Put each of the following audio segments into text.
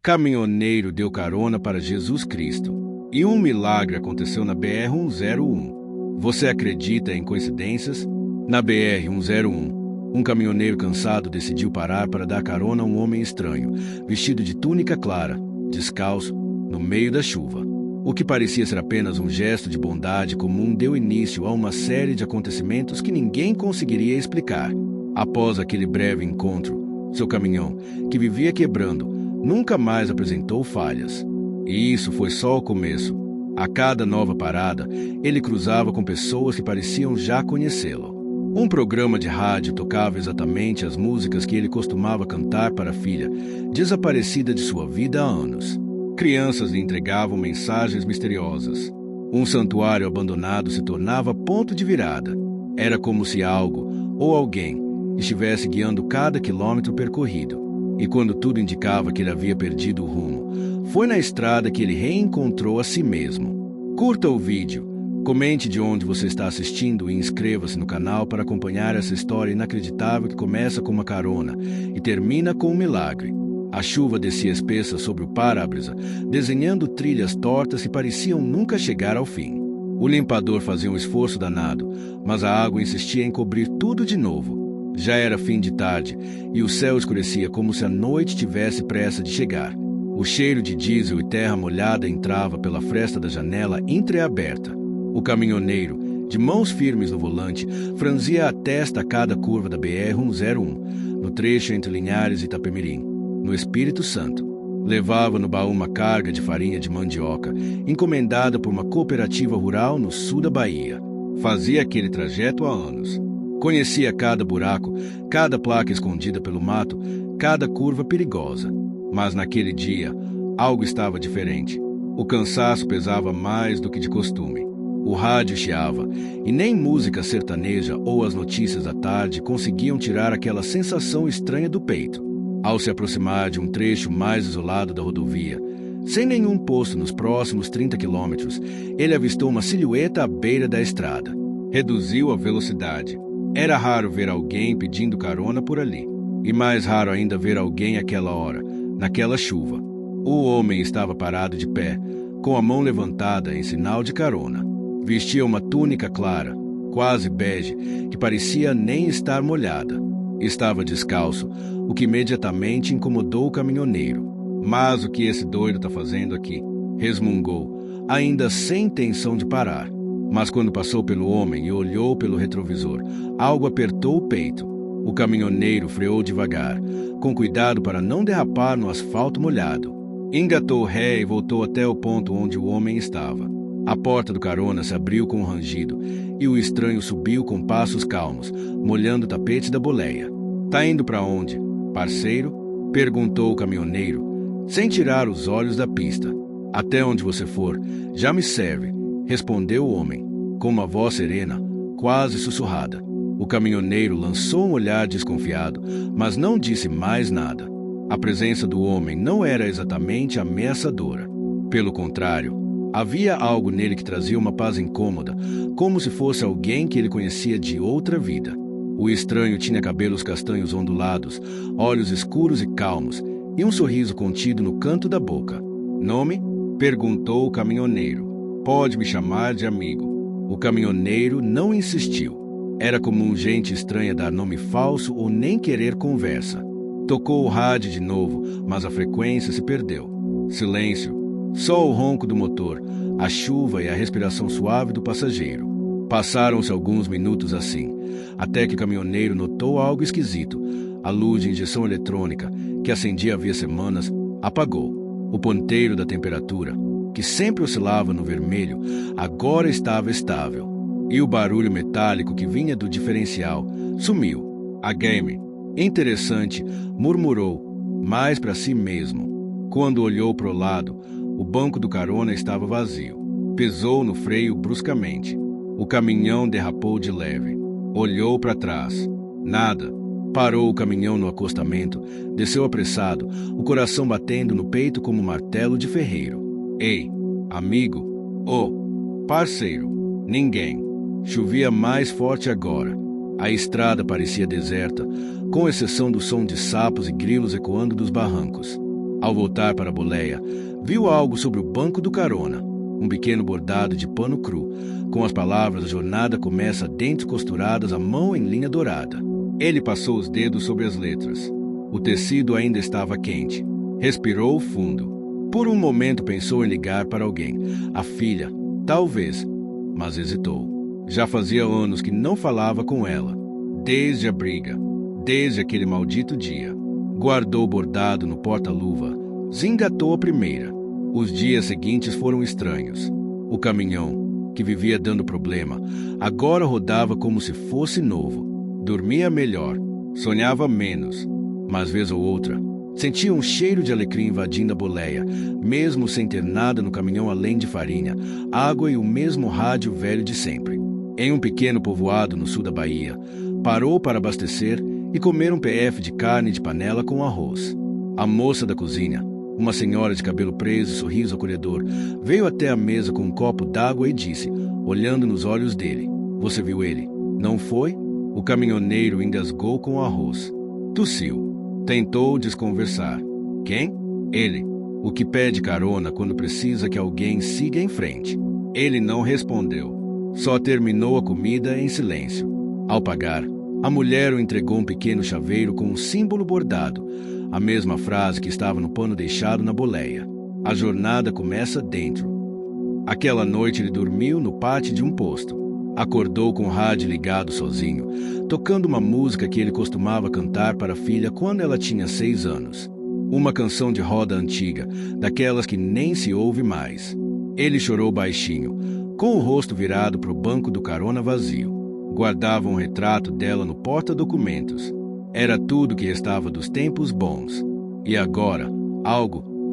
caminhoneiro deu carona para Jesus Cristo. E um milagre aconteceu na BR-101. Você acredita em coincidências? Na BR-101, um caminhoneiro cansado decidiu parar para dar carona a um homem estranho, vestido de túnica clara, descalço, no meio da chuva. O que parecia ser apenas um gesto de bondade comum deu início a uma série de acontecimentos que ninguém conseguiria explicar. Após aquele breve encontro, seu caminhão, que vivia quebrando, nunca mais apresentou falhas. E isso foi só o começo. A cada nova parada, ele cruzava com pessoas que pareciam já conhecê-lo. Um programa de rádio tocava exatamente as músicas que ele costumava cantar para a filha, desaparecida de sua vida há anos. Crianças lhe entregavam mensagens misteriosas. Um santuário abandonado se tornava ponto de virada. Era como se algo, ou alguém, estivesse guiando cada quilômetro percorrido. E quando tudo indicava que ele havia perdido o rumo, foi na estrada que ele reencontrou a si mesmo. Curta o vídeo, comente de onde você está assistindo e inscreva-se no canal para acompanhar essa história inacreditável que começa com uma carona e termina com um milagre. A chuva descia espessa sobre o para-brisa, desenhando trilhas tortas que pareciam nunca chegar ao fim. O limpador fazia um esforço danado, mas a água insistia em cobrir tudo de novo. Já era fim de tarde e o céu escurecia como se a noite tivesse pressa de chegar. O cheiro de diesel e terra molhada entrava pela fresta da janela entreaberta. O caminhoneiro, de mãos firmes no volante, franzia a testa a cada curva da BR-101, no trecho entre Linhares e Itapemirim, no Espírito Santo. Levava no baú uma carga de farinha de mandioca, encomendada por uma cooperativa rural no sul da Bahia. Fazia aquele trajeto há anos. Conhecia cada buraco, cada placa escondida pelo mato, cada curva perigosa. Mas naquele dia, algo estava diferente. O cansaço pesava mais do que de costume. O rádio chiava, e nem música sertaneja ou as notícias da tarde conseguiam tirar aquela sensação estranha do peito. Ao se aproximar de um trecho mais isolado da rodovia, sem nenhum posto nos próximos 30 quilômetros, ele avistou uma silhueta à beira da estrada. Reduziu a velocidade. Era raro ver alguém pedindo carona por ali, e mais raro ainda ver alguém àquela hora, naquela chuva. O homem estava parado de pé, com a mão levantada em sinal de carona. Vestia uma túnica clara, quase bege, que parecia nem estar molhada. Estava descalço, o que imediatamente incomodou o caminhoneiro. Mas o que esse doido está fazendo aqui? Resmungou, ainda sem intenção de parar. Mas quando passou pelo homem e olhou pelo retrovisor, algo apertou o peito. O caminhoneiro freou devagar, com cuidado para não derrapar no asfalto molhado. Engatou ré e voltou até o ponto onde o homem estava. A porta do carona se abriu com um rangido e o estranho subiu com passos calmos, molhando o tapete da boleia. "Tá indo para onde, parceiro?" perguntou o caminhoneiro, sem tirar os olhos da pista. "Até onde você for, já me serve", respondeu o homem, com uma voz serena, quase sussurrada. O caminhoneiro lançou um olhar desconfiado, mas não disse mais nada. A presença do homem não era exatamente ameaçadora. Pelo contrário, havia algo nele que trazia uma paz incômoda, como se fosse alguém que ele conhecia de outra vida. O estranho tinha cabelos castanhos ondulados, olhos escuros e calmos, e um sorriso contido no canto da boca. "Nome?" perguntou o caminhoneiro. "Pode me chamar de amigo." O caminhoneiro não insistiu. Era comum gente estranha dar nome falso ou nem querer conversa. Tocou o rádio de novo, mas a frequência se perdeu. Silêncio. Só o ronco do motor, a chuva e a respiração suave do passageiro. Passaram-se alguns minutos assim, até que o caminhoneiro notou algo esquisito. A luz de injeção eletrônica, que acendia havia semanas, apagou. O ponteiro da temperatura, que sempre oscilava no vermelho, agora estava estável. E o barulho metálico que vinha do diferencial sumiu. "A game. Interessante", murmurou, mais para si mesmo. Quando olhou para o lado, o banco do carona estava vazio. Pesou no freio bruscamente. O caminhão derrapou de leve. Olhou para trás. Nada. Parou o caminhão no acostamento, desceu apressado, o coração batendo no peito como um martelo de ferreiro. "Ei, amigo? Oh, parceiro?" Ninguém. Chovia mais forte agora. A estrada parecia deserta, com exceção do som de sapos e grilos ecoando dos barrancos. Ao voltar para a boleia, viu algo sobre o banco do carona, um pequeno bordado de pano cru, com as palavras "A jornada começa" dentro costuradas à mão em linha dourada. Ele passou os dedos sobre as letras. O tecido ainda estava quente. Respirou fundo. Por um momento pensou em ligar para alguém. A filha, talvez, mas hesitou. Já fazia anos que não falava com ela. Desde a briga, desde aquele maldito dia. Guardou o bordado no porta-luva. Desengatou a primeira. Os dias seguintes foram estranhos. O caminhão, que vivia dando problema, agora rodava como se fosse novo. Dormia melhor, sonhava menos, mas vez ou outra, sentia um cheiro de alecrim invadindo a boleia, mesmo sem ter nada no caminhão além de farinha, água e o mesmo rádio velho de sempre. Em um pequeno povoado no sul da Bahia, parou para abastecer e comer um PF de carne de panela com arroz. A moça da cozinha, uma senhora de cabelo preso e sorriso acolhedor, veio até a mesa com um copo d'água e disse, olhando nos olhos dele: "Você viu ele, não foi?" O caminhoneiro engasgou com o arroz. Tossiu. Tentou desconversar. Quem? Ele. O que pede carona quando precisa que alguém siga em frente. Ele não respondeu. Só terminou a comida em silêncio. Ao pagar, a mulher o entregou um pequeno chaveiro com um símbolo bordado, a mesma frase que estava no pano deixado na boleia. A jornada começa dentro. Aquela noite ele dormiu no pátio de um posto. Acordou com o rádio ligado sozinho, tocando uma música que ele costumava cantar para a filha quando ela tinha 6 anos. Uma canção de roda antiga, daquelas que nem se ouve mais. Ele chorou baixinho, com o rosto virado para o banco do carona vazio. Guardava um retrato dela no porta-documentos. Era tudo que restava dos tempos bons. E agora,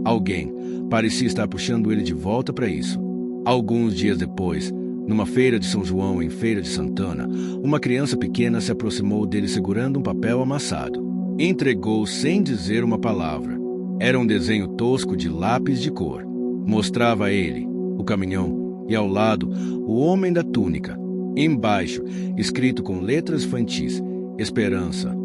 alguém, parecia estar puxando ele de volta para isso. Alguns dias depois, numa feira de São João em Feira de Santana, uma criança pequena se aproximou dele segurando um papel amassado. Entregou sem dizer uma palavra. Era um desenho tosco de lápis de cor. Mostrava a ele, o caminhão, e ao lado, o homem da túnica. Embaixo, escrito com letras infantis, Esperança.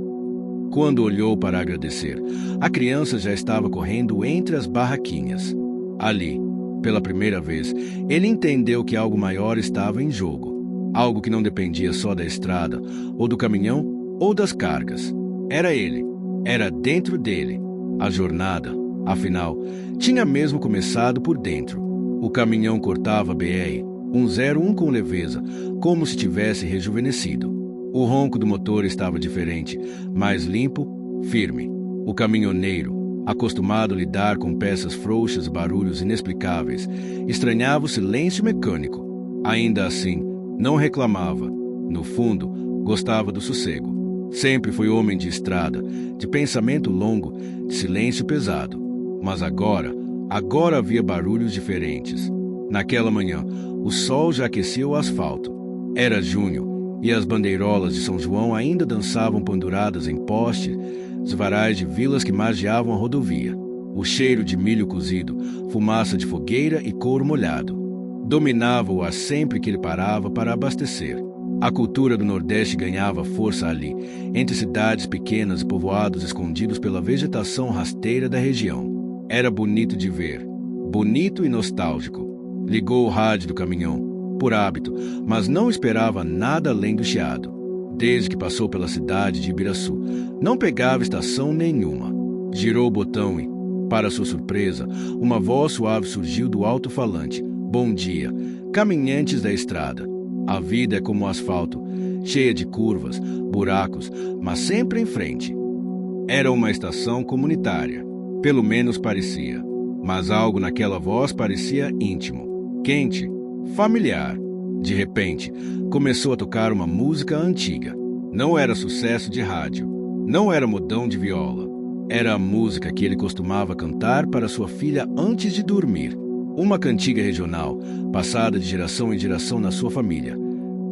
Quando olhou para agradecer, a criança já estava correndo entre as barraquinhas. Ali, pela primeira vez, ele entendeu que algo maior estava em jogo. Algo que não dependia só da estrada, ou do caminhão, ou das cargas. Era ele. Era dentro dele. A jornada, afinal, tinha mesmo começado por dentro. O caminhão cortava a BR-101 com leveza, como se tivesse rejuvenescido. O ronco do motor estava diferente, mais limpo, firme. O caminhoneiro, acostumado a lidar com peças frouxas e barulhos inexplicáveis, estranhava o silêncio mecânico. Ainda assim, não reclamava. No fundo, gostava do sossego. Sempre foi homem de estrada, de pensamento longo, de silêncio pesado. Mas agora havia barulhos diferentes. Naquela manhã, o sol já aquecia o asfalto. Era junho, e as bandeirolas de São João ainda dançavam penduradas em postes, os varais de vilas que margeavam a rodovia. O cheiro de milho cozido, fumaça de fogueira e couro molhado. Dominava o ar sempre que ele parava para abastecer. A cultura do Nordeste ganhava força ali, entre cidades pequenas e povoados escondidos pela vegetação rasteira da região. Era bonito de ver, bonito e nostálgico. Ligou o rádio do caminhão, por hábito, mas não esperava nada além do chiado. Desde que passou pela cidade de Ibiraçu, não pegava estação nenhuma. Girou o botão e, para sua surpresa, uma voz suave surgiu do alto-falante. Bom dia, caminhantes da estrada. A vida é como o asfalto, cheia de curvas, buracos, mas sempre em frente. Era uma estação comunitária. Pelo menos parecia. Mas algo naquela voz parecia íntimo, quente, familiar. De repente, começou a tocar uma música antiga. Não era sucesso de rádio. Não era modão de viola. Era a música que ele costumava cantar para sua filha antes de dormir. Uma cantiga regional, passada de geração em geração na sua família.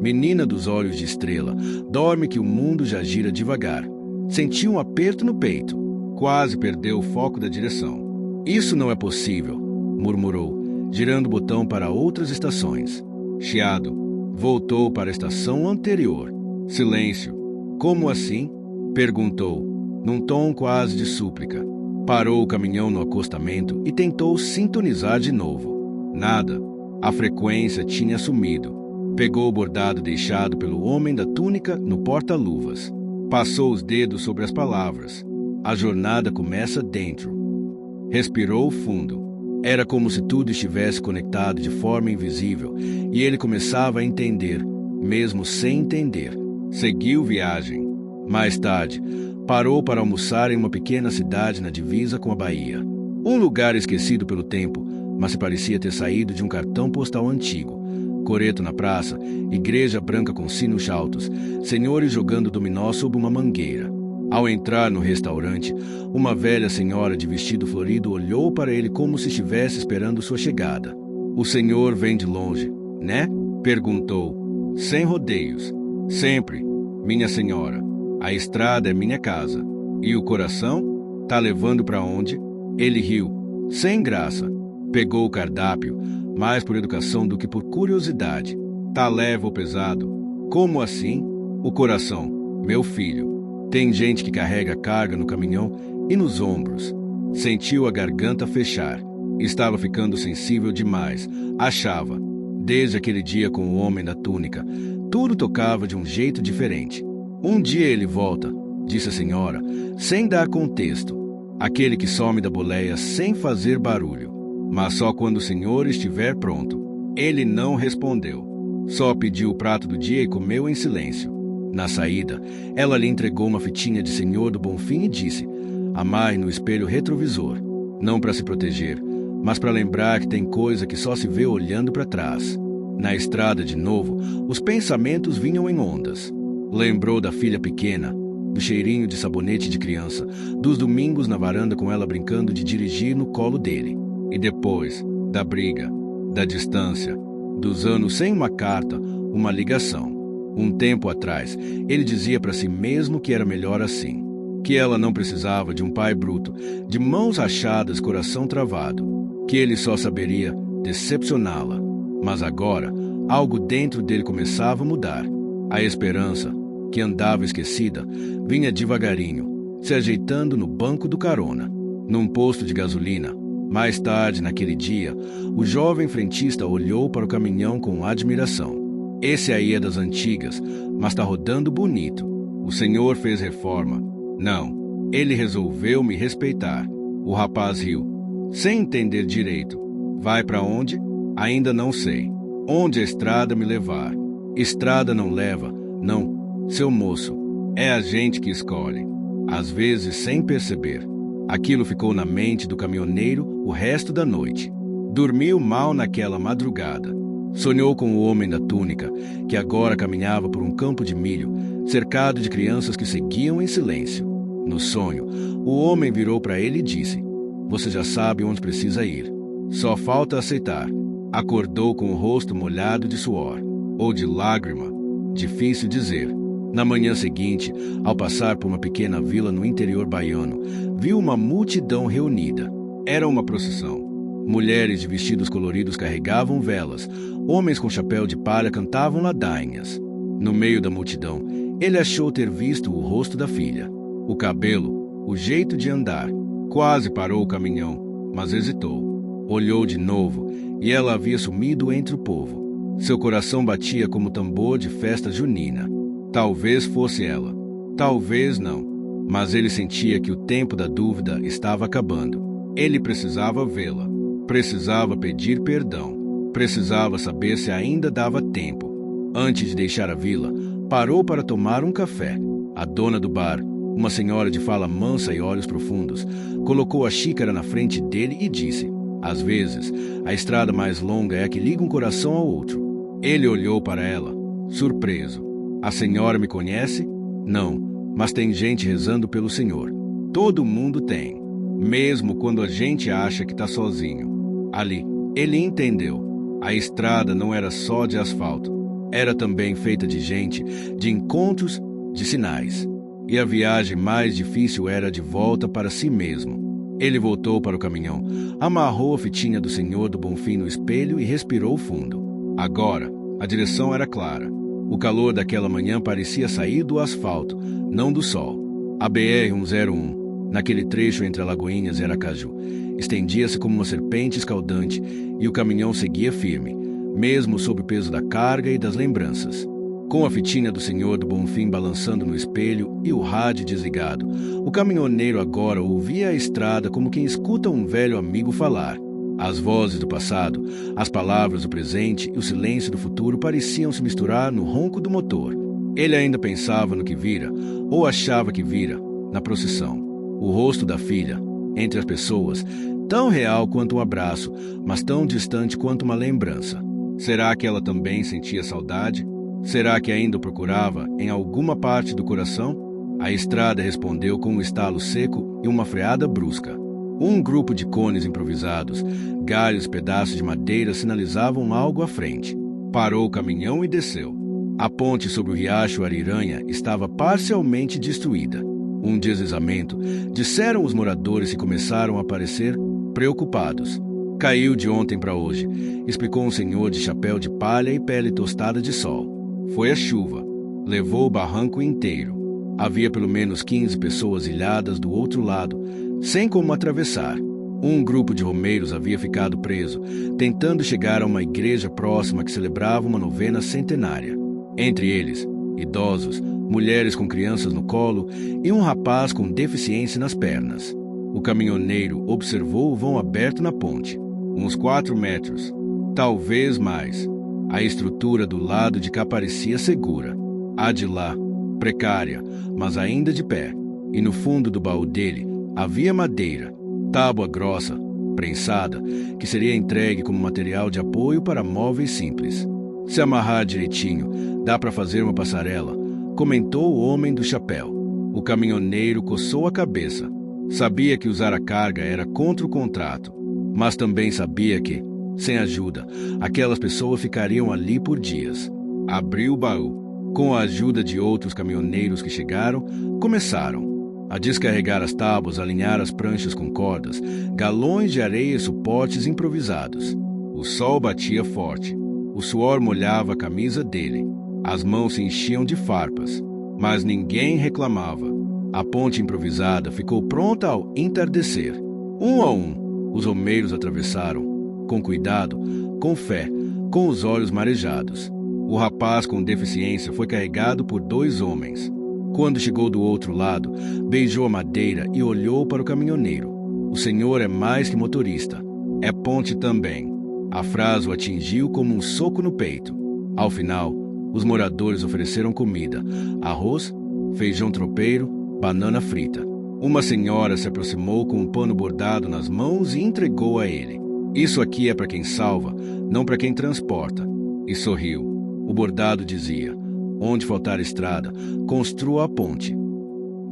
Menina dos olhos de estrela, dorme que o mundo já gira devagar. Sentiu um aperto no peito. Quase perdeu o foco da direção. Isso não é possível, murmurou, girando o botão para outras estações. Chiado, voltou para a estação anterior. Silêncio. Como assim? Perguntou, num tom quase de súplica. Parou o caminhão no acostamento e tentou sintonizar de novo. Nada. A frequência tinha sumido. Pegou o bordado deixado pelo homem da túnica no porta-luvas. Passou os dedos sobre as palavras. A jornada começa dentro. Respirou fundo. Era como se tudo estivesse conectado de forma invisível e ele começava a entender, mesmo sem entender. Seguiu viagem. Mais tarde, parou para almoçar em uma pequena cidade na divisa com a Bahia. Um lugar esquecido pelo tempo, mas se parecia ter saído de um cartão postal antigo. Coreto na praça, igreja branca com sinos altos, senhores jogando dominó sob uma mangueira. Ao entrar no restaurante, uma velha senhora de vestido florido olhou para ele como se estivesse esperando sua chegada. "O senhor vem de longe, né?" perguntou, sem rodeios. "Sempre, minha senhora. A estrada é minha casa. E o coração? Tá levando para onde?" Ele riu, sem graça. Pegou o cardápio, mais por educação do que por curiosidade. "Tá leve ou pesado?" "Como assim?" "O coração, meu filho. Tem gente que carrega carga no caminhão e nos ombros." Sentiu a garganta fechar. Estava ficando sensível demais, achava. Desde aquele dia com o homem da túnica, tudo tocava de um jeito diferente. "Um dia ele volta", disse a senhora, sem dar contexto. "Aquele que some da boleia sem fazer barulho. Mas só quando o senhor estiver pronto." Ele não respondeu. Só pediu o prato do dia e comeu em silêncio. Na saída, ela lhe entregou uma fitinha de Senhor do Bonfim e disse: "Amarre no espelho retrovisor. Não para se proteger, mas para lembrar que tem coisa que só se vê olhando para trás." Na estrada de novo, os pensamentos vinham em ondas. Lembrou da filha pequena, do cheirinho de sabonete de criança, dos domingos na varanda com ela brincando de dirigir no colo dele. E depois, da briga, da distância, dos anos sem uma carta, uma ligação. Um tempo atrás, ele dizia para si mesmo que era melhor assim, que ela não precisava de um pai bruto, de mãos rachadas, coração travado, que ele só saberia decepcioná-la. Mas agora, algo dentro dele começava a mudar. A esperança, que andava esquecida, vinha devagarinho, se ajeitando no banco do carona. Num posto de gasolina, mais tarde naquele dia, o jovem frentista olhou para o caminhão com admiração. "Esse aí é das antigas, mas tá rodando bonito. O senhor fez reforma." "Não, ele resolveu me respeitar." O rapaz riu, sem entender direito. "Vai para onde?" "Ainda não sei. Onde a estrada me levar." "Estrada não leva, não, seu moço. É a gente que escolhe." Às vezes sem perceber. Aquilo ficou na mente do caminhoneiro o resto da noite. Dormiu mal naquela madrugada. Sonhou com o homem da túnica, que agora caminhava por um campo de milho, cercado de crianças que seguiam em silêncio. No sonho, o homem virou para ele e disse: "Você já sabe onde precisa ir. Só falta aceitar." Acordou com o rosto molhado de suor, ou de lágrima, difícil dizer. Na manhã seguinte, ao passar por uma pequena vila no interior baiano, viu uma multidão reunida. Era uma procissão. Mulheres de vestidos coloridos carregavam velas, homens com chapéu de palha cantavam ladainhas. No meio da multidão, ele achou ter visto o rosto da filha. O cabelo, o jeito de andar. Quase parou o caminhão, mas hesitou. Olhou de novo e ela havia sumido entre o povo. Seu coração batia como tambor de festa junina. Talvez fosse ela, talvez não, mas ele sentia que o tempo da dúvida estava acabando. Ele precisava vê-la. Precisava pedir perdão. Precisava saber se ainda dava tempo. Antes de deixar a vila, parou para tomar um café. A dona do bar, uma senhora de fala mansa e olhos profundos, colocou a xícara na frente dele e disse: "Às vezes, a estrada mais longa é a que liga um coração ao outro." Ele olhou para ela, surpreso. "A senhora me conhece?" "Não, mas tem gente rezando pelo senhor." "Todo mundo tem, mesmo quando a gente acha que está sozinho." Ali, ele entendeu. A estrada não era só de asfalto. Era também feita de gente, de encontros, de sinais. E a viagem mais difícil era de volta para si mesmo. Ele voltou para o caminhão, amarrou a fitinha do Senhor do Bonfim no espelho e respirou fundo. Agora, a direção era clara. O calor daquela manhã parecia sair do asfalto, não do sol. A BR-101, Naquele trecho entre Alagoinhas e Aracaju, estendia-se como uma serpente escaldante e o caminhão seguia firme, mesmo sob o peso da carga e das lembranças. Com a fitinha do Senhor do Bonfim balançando no espelho e o rádio desligado, o caminhoneiro agora ouvia a estrada como quem escuta um velho amigo falar. As vozes do passado, as palavras do presente e o silêncio do futuro pareciam se misturar no ronco do motor. Ele ainda pensava no que vira, ou achava que vira, na procissão. O rosto da filha, entre as pessoas, tão real quanto um abraço, mas tão distante quanto uma lembrança. Será que ela também sentia saudade? Será que ainda o procurava em alguma parte do coração? A estrada respondeu com um estalo seco e uma freada brusca. Um grupo de cones improvisados, galhos e pedaços de madeira sinalizavam algo à frente. Parou o caminhão e desceu. A ponte sobre o riacho Ariranha estava parcialmente destruída. Um deslizamento, disseram os moradores que começaram a parecer preocupados. Caiu de ontem para hoje, explicou um senhor de chapéu de palha e pele tostada de sol. Foi a chuva. Levou o barranco inteiro. Havia pelo menos 15 pessoas ilhadas do outro lado, sem como atravessar. Um grupo de romeiros havia ficado preso, tentando chegar a uma igreja próxima que celebrava uma novena centenária. Entre eles, idosos, mulheres com crianças no colo e um rapaz com deficiência nas pernas. O caminhoneiro observou o vão aberto na ponte. Uns 4 metros, talvez mais. A estrutura do lado de cá parecia segura. A de lá, precária, mas ainda de pé. E no fundo do baú dele havia madeira, tábua grossa, prensada, que seria entregue como material de apoio para móveis simples. Se amarrar direitinho, dá para fazer uma passarela, comentou o homem do chapéu. O caminhoneiro coçou a cabeça. Sabia que usar a carga era contra o contrato, mas também sabia que, sem ajuda, aquelas pessoas ficariam ali por dias. Abriu o baú. Com a ajuda de outros caminhoneiros que chegaram, começaram a descarregar as tábuas, alinhar as pranchas com cordas, galões de areia e suportes improvisados. O sol batia forte. O suor molhava a camisa dele. As mãos se enchiam de farpas, mas ninguém reclamava. A ponte improvisada ficou pronta ao entardecer. Um a um, os romeiros atravessaram, com cuidado, com fé, com os olhos marejados. O rapaz com deficiência foi carregado por 2 homens. Quando chegou do outro lado, beijou a madeira e olhou para o caminhoneiro. O senhor é mais que motorista, é ponte também. A frase o atingiu como um soco no peito. Ao final, os moradores ofereceram comida, arroz, feijão tropeiro, banana frita. Uma senhora se aproximou com um pano bordado nas mãos e entregou a ele. Isso aqui é para quem salva, não para quem transporta. E sorriu. O bordado dizia: onde faltar estrada, construa a ponte.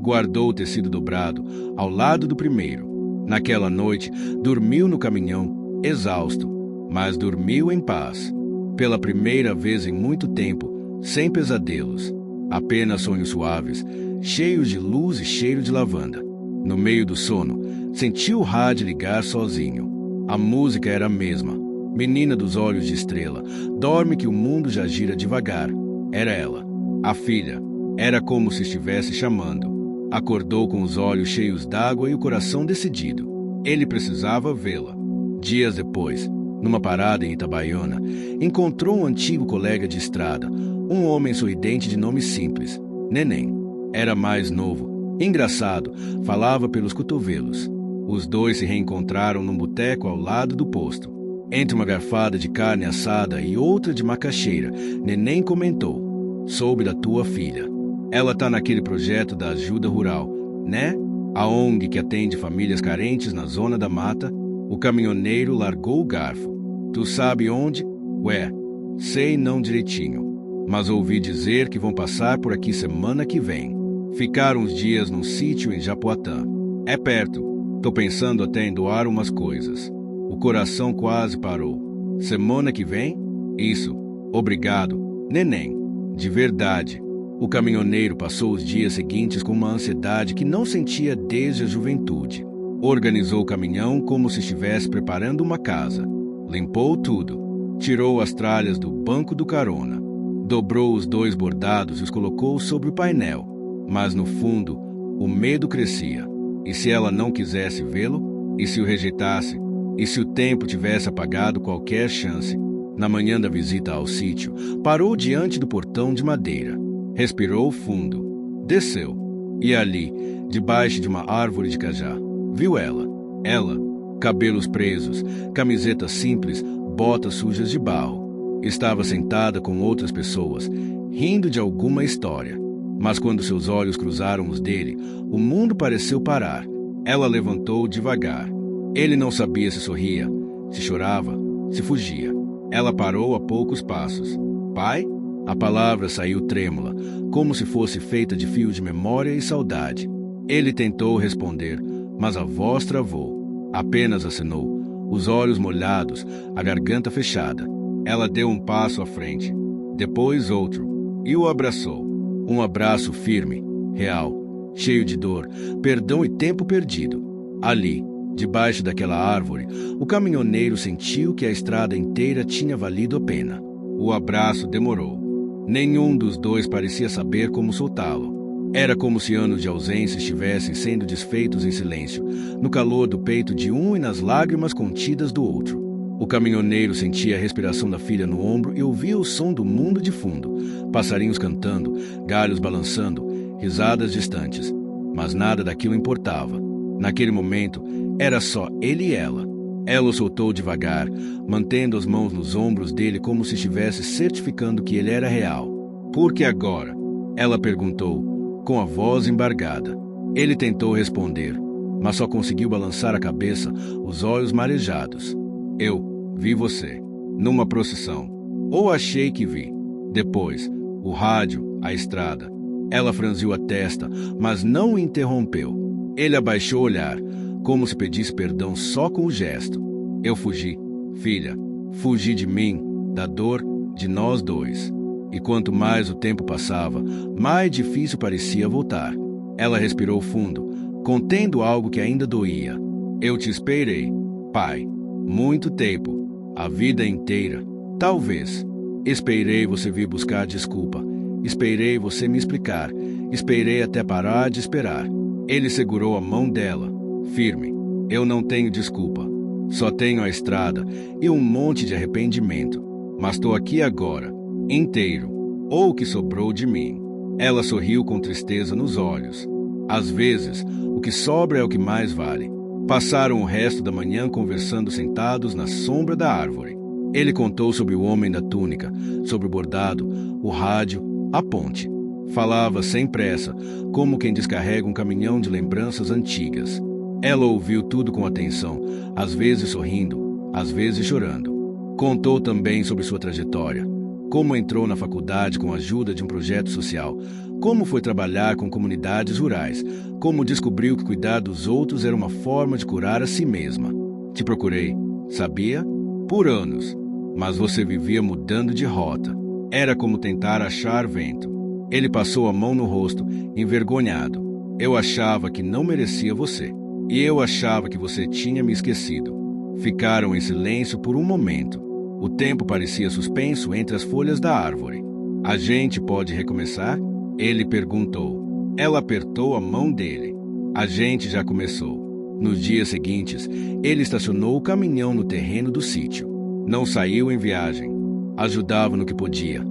Guardou o tecido dobrado ao lado do primeiro. Naquela noite, dormiu no caminhão, exausto, mas dormiu em paz. Pela primeira vez em muito tempo, sem pesadelos. Apenas sonhos suaves, cheios de luz e cheiro de lavanda. No meio do sono, sentiu o rádio ligar sozinho. A música era a mesma. Menina dos olhos de estrela, dorme que o mundo já gira devagar. Era ela, a filha. Era como se estivesse chamando. Acordou com os olhos cheios d'água e o coração decidido. Ele precisava vê-la. Dias depois, numa parada em Itabaiana, encontrou um antigo colega de estrada, um homem sorridente de nome simples, Neném. Era mais novo, engraçado, falava pelos cotovelos. Os dois se reencontraram num boteco ao lado do posto. Entre uma garfada de carne assada e outra de macaxeira, Neném comentou: soube da tua filha. Ela tá naquele projeto da ajuda rural, né? A ONG que atende famílias carentes na zona da mata. O caminhoneiro largou o garfo. Tu sabe onde? Ué, sei não direitinho, mas ouvi dizer que vão passar por aqui semana que vem. Ficar uns dias num sítio em Japoatã. É perto. Tô pensando até em doar umas coisas. O coração quase parou. Semana que vem? Isso. Obrigado, Neném. De verdade. O caminhoneiro passou os dias seguintes com uma ansiedade que não sentia desde a juventude. Organizou o caminhão como se estivesse preparando uma casa. Limpou tudo. Tirou as tralhas do banco do carona. Dobrou os 2 bordados e os colocou sobre o painel. Mas no fundo, o medo crescia. E se ela não quisesse vê-lo? E se o rejeitasse? E se o tempo tivesse apagado qualquer chance? Na manhã da visita ao sítio, parou diante do portão de madeira. Respirou fundo. Desceu. E ali, debaixo de uma árvore de cajá, viu ela. Ela, cabelos presos, camiseta simples, botas sujas de barro. Estava sentada com outras pessoas, rindo de alguma história. Mas quando seus olhos cruzaram os dele, o mundo pareceu parar. Ela levantou devagar. Ele não sabia se sorria, se chorava, se fugia. Ela parou a poucos passos. Pai? A palavra saiu trêmula, como se fosse feita de fios de memória e saudade. Ele tentou responder, mas a voz travou. Apenas acenou, os olhos molhados, a garganta fechada. Ela deu um passo à frente, depois outro, e o abraçou. Um abraço firme, real, cheio de dor, perdão e tempo perdido. Ali, debaixo daquela árvore, o caminhoneiro sentiu que a estrada inteira tinha valido a pena. O abraço demorou. Nenhum dos dois parecia saber como soltá-lo. Era como se anos de ausência estivessem sendo desfeitos em silêncio, no calor do peito de um e nas lágrimas contidas do outro. O caminhoneiro sentia a respiração da filha no ombro e ouvia o som do mundo de fundo, passarinhos cantando, galhos balançando, risadas distantes. Mas nada daquilo importava. Naquele momento, era só ele e ela. Ela o soltou devagar, mantendo as mãos nos ombros dele como se estivesse certificando que ele era real. Por que agora? Ela perguntou, com a voz embargada. Ele tentou responder, mas só conseguiu balançar a cabeça, os olhos marejados. Eu vi você, numa procissão. Ou achei que vi. Depois, o rádio, a estrada. Ela franziu a testa, mas não o interrompeu. Ele abaixou o olhar, como se pedisse perdão só com o gesto. Eu fugi, filha. Fugi de mim, da dor, de nós dois. E quanto mais o tempo passava, mais difícil parecia voltar. Ela respirou fundo, contendo algo que ainda doía. Eu te esperei, pai. Muito tempo. A vida inteira. Talvez. Esperei você vir buscar desculpa. Esperei você me explicar. Esperei até parar de esperar. Ele segurou a mão dela, firme. Eu não tenho desculpa. Só tenho a estrada e um monte de arrependimento. Mas estou aqui agora, inteiro, ou o que sobrou de mim. Ela sorriu com tristeza nos olhos. Às vezes, o que sobra é o que mais vale. Passaram o resto da manhã conversando sentados na sombra da árvore. Ele contou sobre o homem da túnica, sobre o bordado, o rádio, a ponte. Falava sem pressa, como quem descarrega um caminhão de lembranças antigas. Ela ouviu tudo com atenção, às vezes sorrindo, às vezes chorando. Contou também sobre sua trajetória, como entrou na faculdade com a ajuda de um projeto social, como foi trabalhar com comunidades rurais, como descobriu que cuidar dos outros era uma forma de curar a si mesma. Te procurei, sabia? Por anos. Mas você vivia mudando de rota. Era como tentar achar vento. Ele passou a mão no rosto, envergonhado. Eu achava que não merecia você. E eu achava que você tinha me esquecido. Ficaram em silêncio por um momento. O tempo parecia suspenso entre as folhas da árvore. A gente pode recomeçar? Ele perguntou. Ela apertou a mão dele. A gente já começou. Nos dias seguintes, ele estacionou o caminhão no terreno do sítio. Não saiu em viagem. Ajudava no que podia.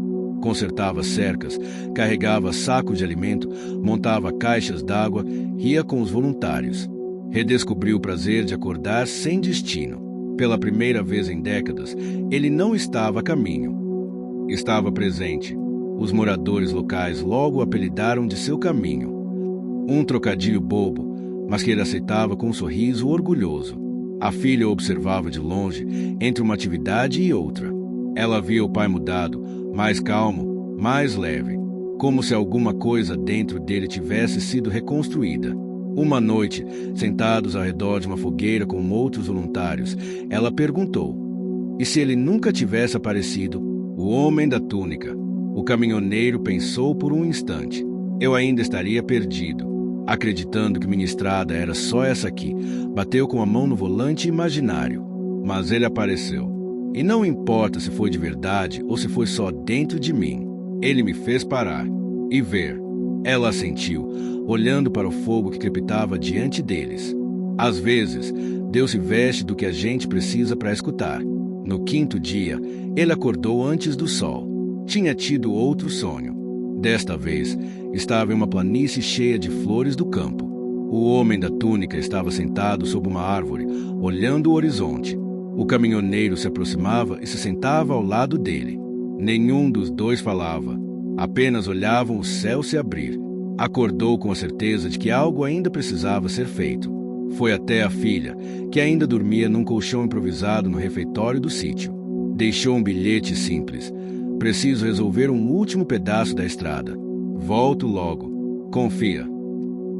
Consertava cercas, carregava sacos de alimento, montava caixas d'água, ria com os voluntários. Redescobriu o prazer de acordar sem destino. Pela primeira vez em décadas, ele não estava a caminho. Estava presente. Os moradores locais logo o apelidaram de seu caminho. Um trocadilho bobo, mas que ele aceitava com um sorriso orgulhoso. A filha o observava de longe, entre uma atividade e outra. Ela via o pai mudado, mais calmo, mais leve, como se alguma coisa dentro dele tivesse sido reconstruída. Uma noite, sentados ao redor de uma fogueira com outros voluntários, ela perguntou: e se ele nunca tivesse aparecido? O homem da túnica. O caminhoneiro pensou por um instante. Eu ainda estaria perdido. Acreditando que minha estrada era só essa aqui, bateu com a mão no volante imaginário. Mas ele apareceu. E não importa se foi de verdade ou se foi só dentro de mim. Ele me fez parar e ver. Ela assentiu, olhando para o fogo que crepitava diante deles. Às vezes, Deus se veste do que a gente precisa para escutar. No quinto dia, ele acordou antes do sol. Tinha tido outro sonho. Desta vez, estava em uma planície cheia de flores do campo. O homem da túnica estava sentado sob uma árvore, olhando o horizonte. O caminhoneiro se aproximava e se sentava ao lado dele. Nenhum dos dois falava. Apenas olhavam o céu se abrir. Acordou com a certeza de que algo ainda precisava ser feito. Foi até a filha, que ainda dormia num colchão improvisado no refeitório do sítio. Deixou um bilhete simples. Preciso resolver um último pedaço da estrada. Volto logo. Confia.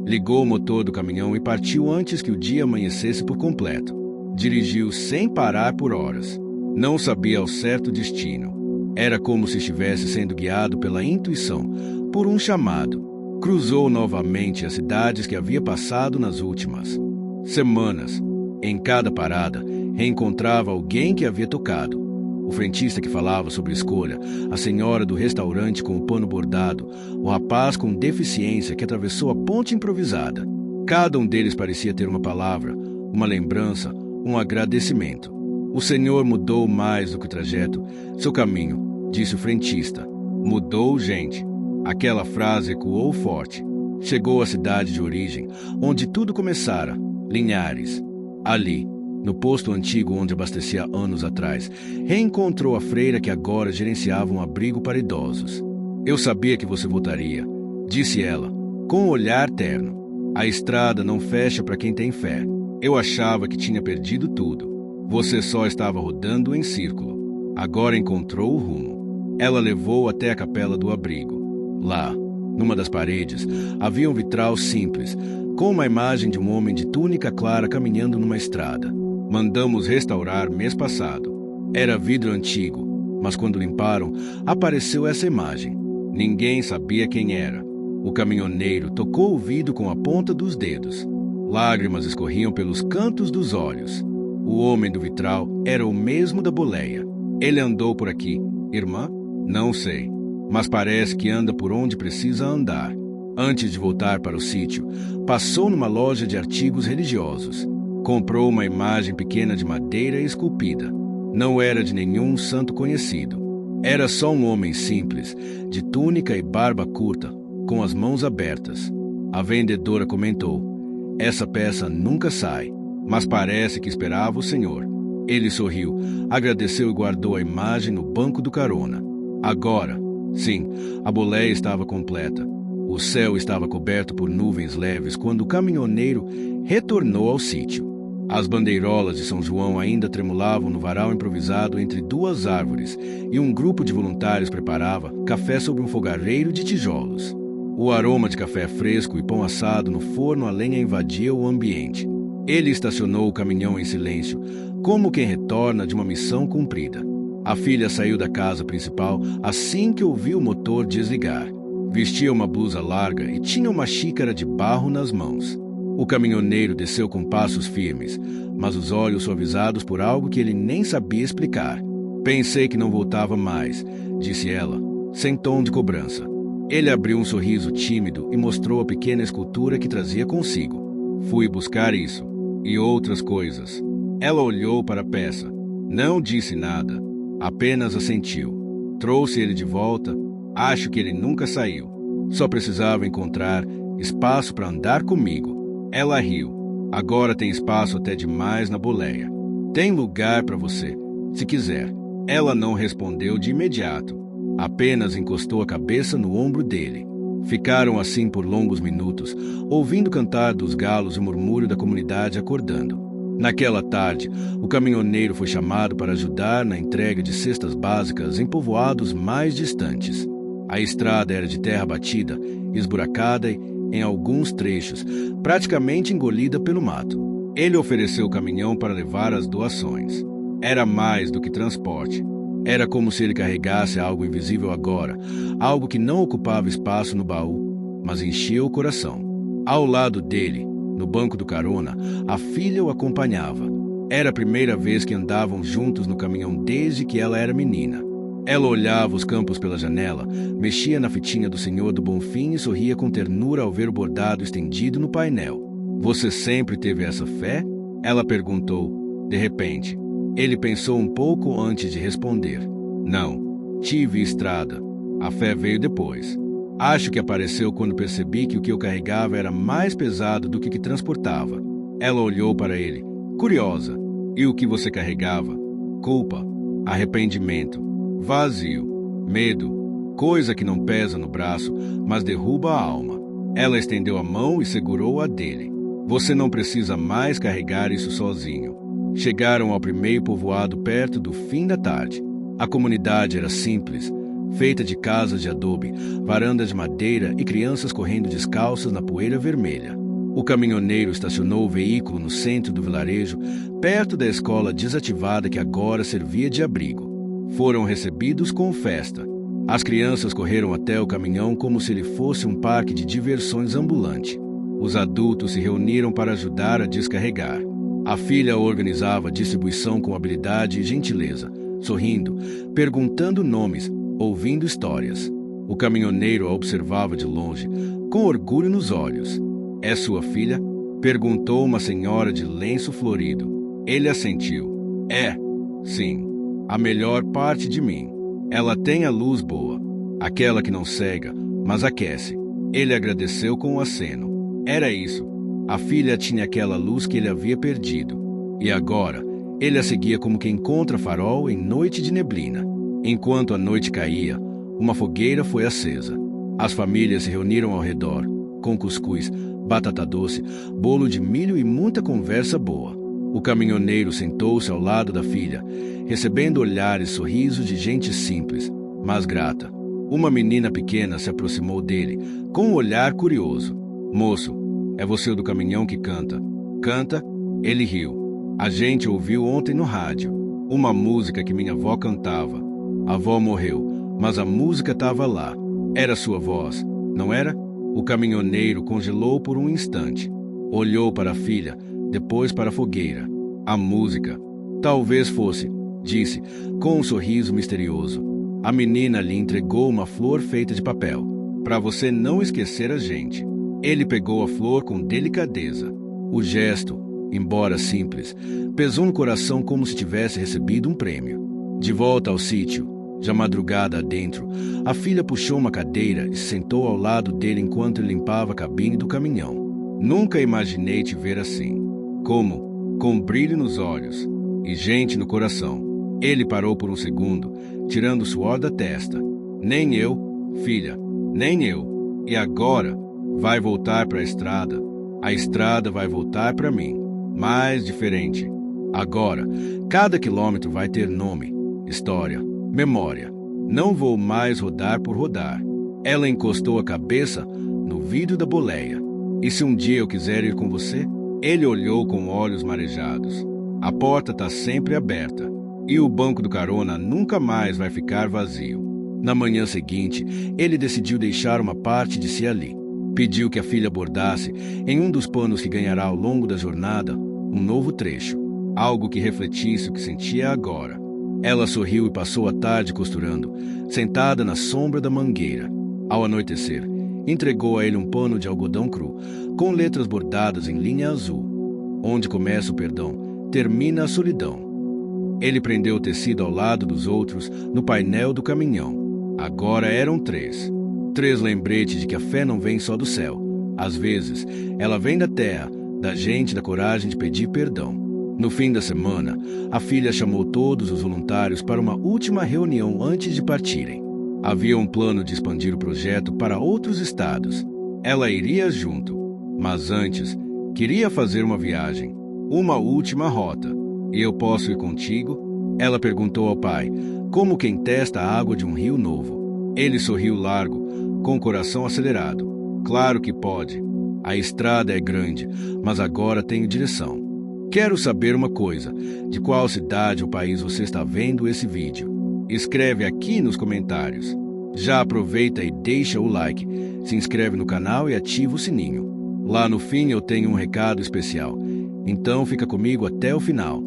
Ligou o motor do caminhão e partiu antes que o dia amanhecesse por completo. Dirigiu sem parar por horas. Não sabia ao certo o destino. Era como se estivesse sendo guiado pela intuição, por um chamado. Cruzou novamente as cidades que havia passado nas últimas semanas. Em cada parada, reencontrava alguém que havia tocado. O frentista que falava sobre escolha, a senhora do restaurante com o pano bordado, o rapaz com deficiência que atravessou a ponte improvisada. Cada um deles parecia ter uma palavra, uma lembrança, um agradecimento. O Senhor mudou mais do que o trajeto, seu caminho, disse o frentista. Mudou, gente. Aquela frase ecoou forte. Chegou à cidade de origem, onde tudo começara, Linhares. Ali, no posto antigo onde abastecia anos atrás, reencontrou a freira que agora gerenciava um abrigo para idosos. Eu sabia que você voltaria, disse ela, com um olhar terno. A estrada não fecha para quem tem fé. Eu achava que tinha perdido tudo. Você só estava rodando em círculo. Agora encontrou o rumo. Ela levou até a capela do abrigo. Lá, numa das paredes, havia um vitral simples, com uma imagem de um homem de túnica clara caminhando numa estrada. Mandamos restaurar mês passado. Era vidro antigo, mas quando limparam, apareceu essa imagem. Ninguém sabia quem era. O caminhoneiro tocou o vidro com a ponta dos dedos. Lágrimas escorriam pelos cantos dos olhos. O homem do vitral era o mesmo da boleia. Ele andou por aqui, irmã? Não sei, mas parece que anda por onde precisa andar. Antes de voltar para o sítio, passou numa loja de artigos religiosos. Comprou uma imagem pequena de madeira esculpida. Não era de nenhum santo conhecido. Era só um homem simples, de túnica e barba curta, com as mãos abertas. A vendedora comentou: essa peça nunca sai, mas parece que esperava o Senhor. Ele sorriu, agradeceu e guardou a imagem no banco do carona. Agora, sim, a boleia estava completa. O céu estava coberto por nuvens leves quando o caminhoneiro retornou ao sítio. As bandeirolas de São João ainda tremulavam no varal improvisado entre duas árvores e um grupo de voluntários preparava café sobre um fogareiro de tijolos. O aroma de café fresco e pão assado no forno a lenha invadia o ambiente. Ele estacionou o caminhão em silêncio, como quem retorna de uma missão cumprida. A filha saiu da casa principal assim que ouviu o motor desligar. Vestia uma blusa larga e tinha uma xícara de barro nas mãos. O caminhoneiro desceu com passos firmes, mas os olhos suavizados por algo que ele nem sabia explicar. Pensei que não voltava mais, disse ela, sem tom de cobrança. Ele abriu um sorriso tímido e mostrou a pequena escultura que trazia consigo. Fui buscar isso e outras coisas. Ela olhou para a peça. Não disse nada, apenas assentiu. Trouxe ele de volta. Acho que ele nunca saiu. Só precisava encontrar espaço para andar comigo. Ela riu. Agora tem espaço até demais na boleia. Tem lugar para você, se quiser. Ela não respondeu de imediato. Apenas encostou a cabeça no ombro dele. Ficaram assim por longos minutos, ouvindo cantar dos galos e o murmúrio da comunidade acordando. Naquela tarde, o caminhoneiro foi chamado para ajudar na entrega de cestas básicas em povoados mais distantes. A estrada era de terra batida, esburacada e, em alguns trechos, praticamente engolida pelo mato. Ele ofereceu o caminhão para levar as doações. Era mais do que transporte. Era como se ele carregasse algo invisível agora, algo que não ocupava espaço no baú, mas enchia o coração. Ao lado dele, no banco do carona, a filha o acompanhava. Era a primeira vez que andavam juntos no caminhão desde que ela era menina. Ela olhava os campos pela janela, mexia na fitinha do Senhor do Bonfim e sorria com ternura ao ver o bordado estendido no painel. Você sempre teve essa fé? Ela perguntou, de repente. Ele pensou um pouco antes de responder. Não, tive estrada. A fé veio depois. Acho que apareceu quando percebi que o que eu carregava era mais pesado do que transportava. Ela olhou para ele, curiosa. E o que você carregava? Culpa, arrependimento, vazio, medo, coisa que não pesa no braço, mas derruba a alma. Ela estendeu a mão e segurou a dele. Você não precisa mais carregar isso sozinho. Chegaram ao primeiro povoado perto do fim da tarde. A comunidade era simples, feita de casas de adobe, varandas de madeira e crianças correndo descalças na poeira vermelha. O caminhoneiro estacionou o veículo no centro do vilarejo, perto da escola desativada que agora servia de abrigo. Foram recebidos com festa. As crianças correram até o caminhão como se ele fosse um parque de diversões ambulante. Os adultos se reuniram para ajudar a descarregar. A filha organizava a distribuição com habilidade e gentileza, sorrindo, perguntando nomes, ouvindo histórias. O caminhoneiro a observava de longe, com orgulho nos olhos. É sua filha? Perguntou uma senhora de lenço florido. Ele assentiu. É, sim, a melhor parte de mim. Ela tem a luz boa, aquela que não cega, mas aquece. Ele agradeceu com um aceno. Era isso. A filha tinha aquela luz que ele havia perdido. E agora, ele a seguia como quem encontra farol em noite de neblina. Enquanto a noite caía, uma fogueira foi acesa. As famílias se reuniram ao redor, com cuscuz, batata doce, bolo de milho e muita conversa boa. O caminhoneiro sentou-se ao lado da filha, recebendo olhares e sorrisos de gente simples, mas grata. Uma menina pequena se aproximou dele, com um olhar curioso. Moço, é você o do caminhão que canta. Canta? Ele riu. A gente ouviu ontem no rádio. Uma música que minha avó cantava. A avó morreu, mas a música estava lá. Era sua voz, não era? O caminhoneiro congelou por um instante. Olhou para a filha, depois para a fogueira. A música. Talvez fosse, disse, com um sorriso misterioso. A menina lhe entregou uma flor feita de papel. Para você não esquecer a gente. Ele pegou a flor com delicadeza. O gesto, embora simples, pesou no coração como se tivesse recebido um prêmio. De volta ao sítio, já madrugada adentro, a filha puxou uma cadeira e se sentou ao lado dele enquanto ele limpava a cabine do caminhão. Nunca imaginei te ver assim. Como? Com brilho nos olhos e gente no coração. Ele parou por um segundo, tirando o suor da testa. Nem eu, filha, nem eu. E agora? Vai voltar para a estrada. A estrada vai voltar para mim. Mais diferente. Agora, cada quilômetro vai ter nome, história, memória. Não vou mais rodar por rodar. Ela encostou a cabeça no vidro da boleia. E se um dia eu quiser ir com você? Ele olhou com olhos marejados. A porta está sempre aberta. E o banco do carona nunca mais vai ficar vazio. Na manhã seguinte, ele decidiu deixar uma parte de si ali. Pediu que a filha bordasse, em um dos panos que ganhará ao longo da jornada, um novo trecho. Algo que refletisse o que sentia agora. Ela sorriu e passou a tarde costurando, sentada na sombra da mangueira. Ao anoitecer, entregou a ele um pano de algodão cru, com letras bordadas em linha azul. Onde começa o perdão, termina a solidão. Ele prendeu o tecido ao lado dos outros, no painel do caminhão. Agora eram 3. 3 lembretes de que a fé não vem só do céu. Às vezes, ela vem da terra, da gente da coragem de pedir perdão. No fim da semana, a filha chamou todos os voluntários para uma última reunião antes de partirem. Havia um plano de expandir o projeto para outros estados. Ela iria junto, mas antes, queria fazer uma viagem, uma última rota. E eu posso ir contigo? Ela perguntou ao pai, como quem testa a água de um rio novo. Ele sorriu largo, com o coração acelerado. Claro que pode. A estrada é grande, mas agora tenho direção. Quero saber uma coisa. De qual cidade ou país você está vendo esse vídeo? Escreve aqui nos comentários. Já aproveita e deixa o like, se inscreve no canal e ativa o sininho. Lá no fim eu tenho um recado especial. Então fica comigo até o final.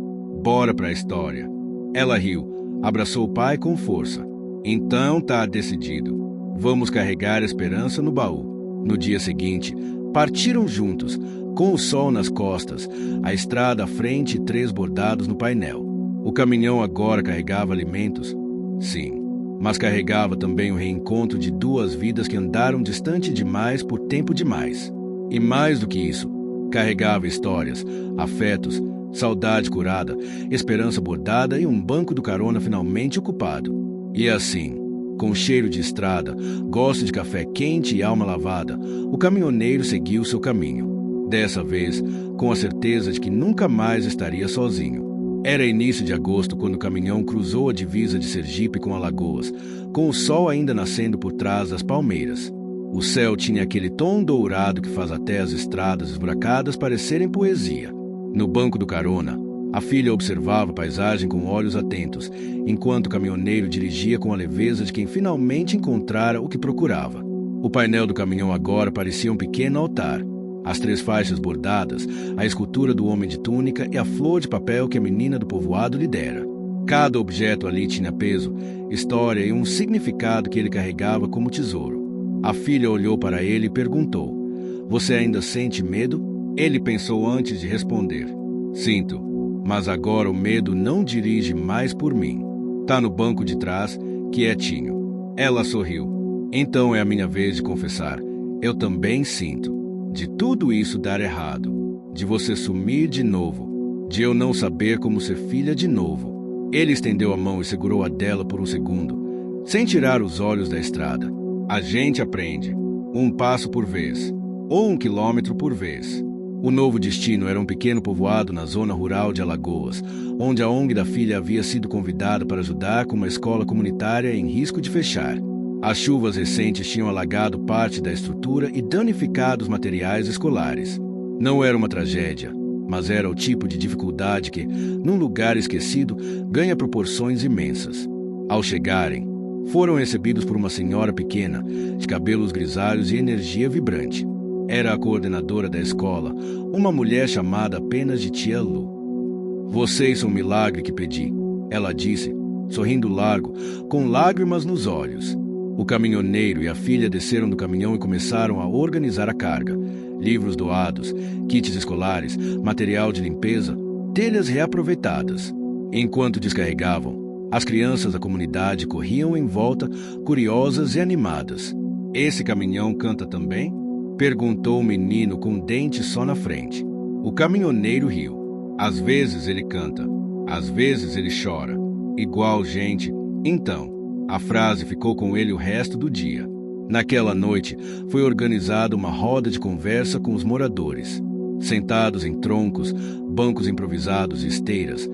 Bora para a história. Ela riu, abraçou o pai com força. Então tá decidido. Vamos carregar a esperança no baú. No dia seguinte, partiram juntos, com o sol nas costas, a estrada à frente e 3 bordados no painel. O caminhão agora carregava alimentos, sim, mas carregava também o reencontro de 2 vidas que andaram distante demais por tempo demais. E mais do que isso, carregava histórias, afetos, saudade curada, esperança bordada e um banco do carona finalmente ocupado. E assim, com cheiro de estrada, gosto de café quente e alma lavada, o caminhoneiro seguiu seu caminho. Dessa vez, com a certeza de que nunca mais estaria sozinho. Era início de agosto quando o caminhão cruzou a divisa de Sergipe com Alagoas, com o sol ainda nascendo por trás das palmeiras. O céu tinha aquele tom dourado que faz até as estradas esburacadas parecerem poesia. No banco do carona, a filha observava a paisagem com olhos atentos, enquanto o caminhoneiro dirigia com a leveza de quem finalmente encontrara o que procurava. O painel do caminhão agora parecia um pequeno altar. As 3 faixas bordadas, a escultura do homem de túnica e a flor de papel que a menina do povoado lhe dera. Cada objeto ali tinha peso, história e um significado que ele carregava como tesouro. A filha olhou para ele e perguntou: "Você ainda sente medo?" Ele pensou antes de responder: "Sinto, mas agora o medo não dirige mais por mim. Tá no banco de trás, quietinho." Ela sorriu. "Então é a minha vez de confessar. Eu também sinto. De tudo isso dar errado, de você sumir de novo, de eu não saber como ser filha de novo." Ele estendeu a mão e segurou a dela por um segundo, sem tirar os olhos da estrada. A gente aprende, 1 passo por vez, ou 1 quilômetro por vez. O novo destino era um pequeno povoado na zona rural de Alagoas, onde a ONG da filha havia sido convidada para ajudar com uma escola comunitária em risco de fechar. As chuvas recentes tinham alagado parte da estrutura e danificado os materiais escolares. Não era uma tragédia, mas era o tipo de dificuldade que, num lugar esquecido, ganha proporções imensas. Ao chegarem, foram recebidos por uma senhora pequena, de cabelos grisalhos e energia vibrante. Era a coordenadora da escola, uma mulher chamada apenas de Tia Lu. "Vocês são um milagre que pedi," ela disse, sorrindo largo, com lágrimas nos olhos. O caminhoneiro e a filha desceram do caminhão e começaram a organizar a carga. Livros doados, kits escolares, material de limpeza, telhas reaproveitadas. Enquanto descarregavam, as crianças da comunidade corriam em volta, curiosas e animadas. "Esse caminhão canta também?" perguntou o menino com um dente só na frente. O caminhoneiro riu. "Às vezes ele canta, às vezes ele chora. Igual gente." Então, a frase ficou com ele o resto do dia. Naquela noite, foi organizada uma roda de conversa com os moradores. Sentados em troncos, bancos improvisados e esteiras,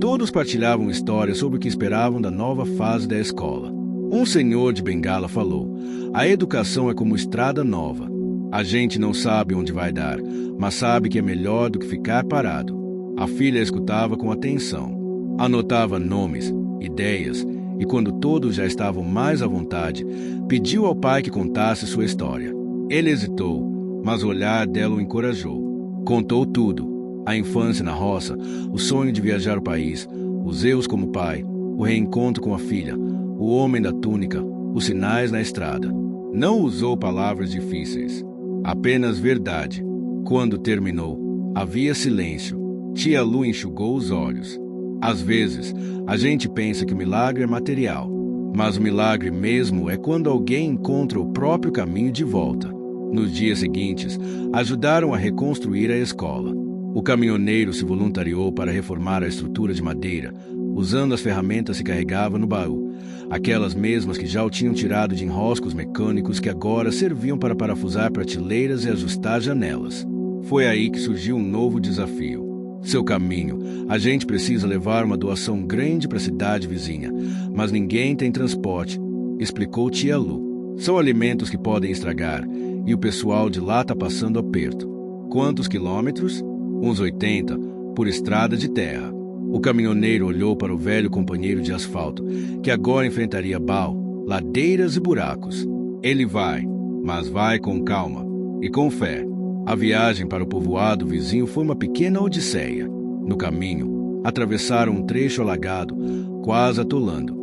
todos partilhavam histórias sobre o que esperavam da nova fase da escola. Um senhor de bengala falou: "A educação é como estrada nova. A gente não sabe onde vai dar, mas sabe que é melhor do que ficar parado." A filha escutava com atenção. Anotava nomes, ideias, e quando todos já estavam mais à vontade, pediu ao pai que contasse sua história. Ele hesitou, mas o olhar dela o encorajou. Contou tudo: a infância na roça, o sonho de viajar o país, os erros como pai, o reencontro com a filha, o homem da túnica, os sinais na estrada. Não usou palavras difíceis, apenas verdade. Quando terminou, havia silêncio. Tia Lu enxugou os olhos. Às vezes, a gente pensa que o milagre é material, mas o milagre mesmo é quando alguém encontra o próprio caminho de volta. Nos dias seguintes, ajudaram a reconstruir a escola. O caminhoneiro se voluntariou para reformar a estrutura de madeira, usando as ferramentas que carregava no baú, aquelas mesmas que já o tinham tirado de enroscos mecânicos que agora serviam para parafusar prateleiras e ajustar janelas. Foi aí que surgiu um novo desafio. Seu caminho, a gente precisa levar uma doação grande para a cidade vizinha, mas ninguém tem transporte, explicou Tia Lu. São alimentos que podem estragar, e o pessoal de lá está passando aperto. Quantos quilômetros? Uns 80, por estrada de terra. O caminhoneiro olhou para o velho companheiro de asfalto, que agora enfrentaria bal, ladeiras e buracos. Ele vai, mas vai com calma e com fé. A viagem para o povoado vizinho foi uma pequena odisseia. No caminho, atravessaram um trecho alagado, quase atolando.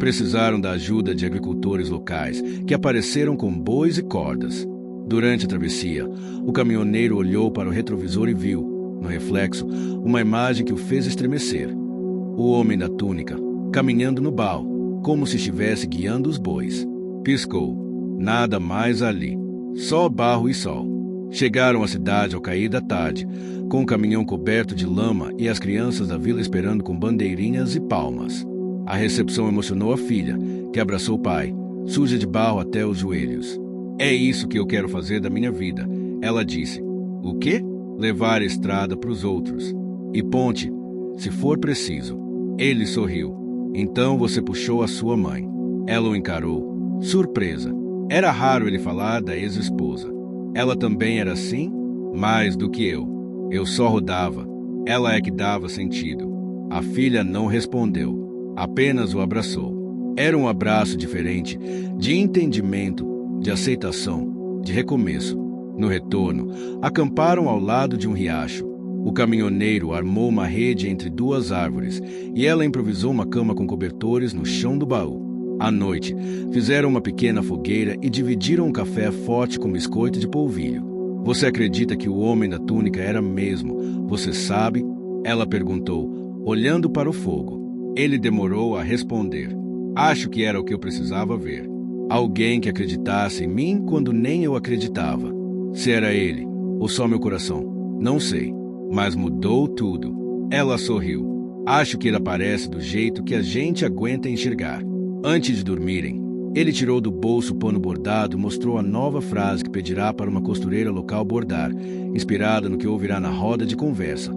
Precisaram da ajuda de agricultores locais, que apareceram com bois e cordas. Durante a travessia, o caminhoneiro olhou para o retrovisor e viu, no reflexo, uma imagem que o fez estremecer. O homem da túnica, caminhando no baú, como se estivesse guiando os bois. Piscou. Nada mais ali. Só barro e sol. Chegaram à cidade ao cair da tarde, com o caminhão coberto de lama e as crianças da vila esperando com bandeirinhas e palmas. A recepção emocionou a filha, que abraçou o pai, suja de barro até os joelhos. É isso que eu quero fazer da minha vida, ela disse. O quê? Levar a estrada para os outros. E ponte, se for preciso. Ele sorriu. Então você puxou a sua mãe. Ela o encarou, surpresa. Era raro ele falar da ex-esposa. Ela também era assim? Mais do que eu. Eu só rodava. Ela é que dava sentido. A filha não respondeu. Apenas o abraçou. Era um abraço diferente, de entendimento, de aceitação, de recomeço. No retorno, acamparam ao lado de um riacho. O caminhoneiro armou uma rede entre duas árvores e ela improvisou uma cama com cobertores no chão do baú. À noite, fizeram uma pequena fogueira e dividiram um café forte com biscoito de polvilho. Você acredita que o homem da túnica era mesmo? Você sabe? Ela perguntou, olhando para o fogo. Ele demorou a responder. Acho que era o que eu precisava ver. Alguém que acreditasse em mim quando nem eu acreditava. Se era ele, ou só meu coração, não sei. Mas mudou tudo. Ela sorriu. Acho que ele aparece do jeito que a gente aguenta enxergar. Antes de dormirem, ele tirou do bolso o pano bordado e mostrou a nova frase que pedirá para uma costureira local bordar, inspirada no que ouvirá na roda de conversa.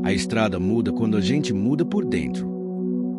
A estrada muda quando a gente muda por dentro.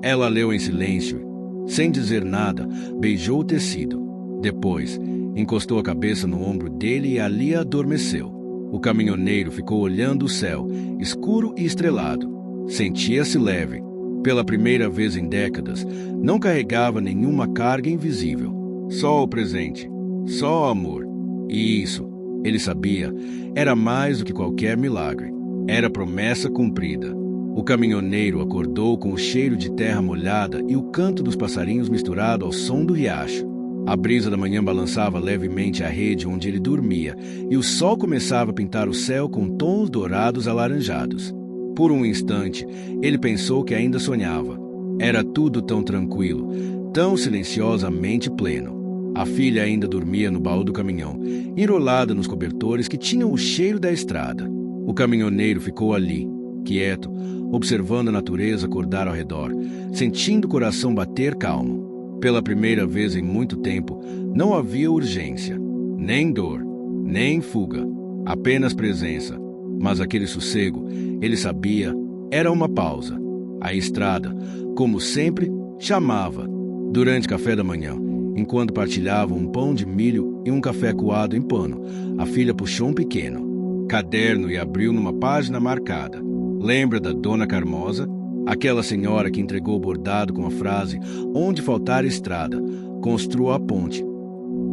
Ela leu em silêncio. Sem dizer nada, beijou o tecido. Depois, encostou a cabeça no ombro dele e ali adormeceu. O caminhoneiro ficou olhando o céu, escuro e estrelado. Sentia-se leve. Pela primeira vez em décadas, não carregava nenhuma carga invisível. Só o presente. Só o amor. E isso, ele sabia, era mais do que qualquer milagre. Era promessa cumprida. O caminhoneiro acordou com o cheiro de terra molhada e o canto dos passarinhos misturado ao som do riacho. A brisa da manhã balançava levemente a rede onde ele dormia e o sol começava a pintar o céu com tons dourados alaranjados. Por um instante, ele pensou que ainda sonhava. Era tudo tão tranquilo, tão silenciosamente pleno. A filha ainda dormia no baú do caminhão, enrolada nos cobertores que tinham o cheiro da estrada. O caminhoneiro ficou ali, quieto, observando a natureza acordar ao redor, sentindo o coração bater calmo. Pela primeira vez em muito tempo, não havia urgência, nem dor, nem fuga, apenas presença. Mas aquele sossego, ele sabia, era uma pausa. A estrada, como sempre, chamava. Durante café da manhã, enquanto partilhavam um pão de milho e um café coado em pano, a filha puxou um pequeno caderno e abriu numa página marcada. Lembra da Dona Carmoza? Aquela senhora que entregou bordado com a frase "Onde faltar estrada, construa a ponte".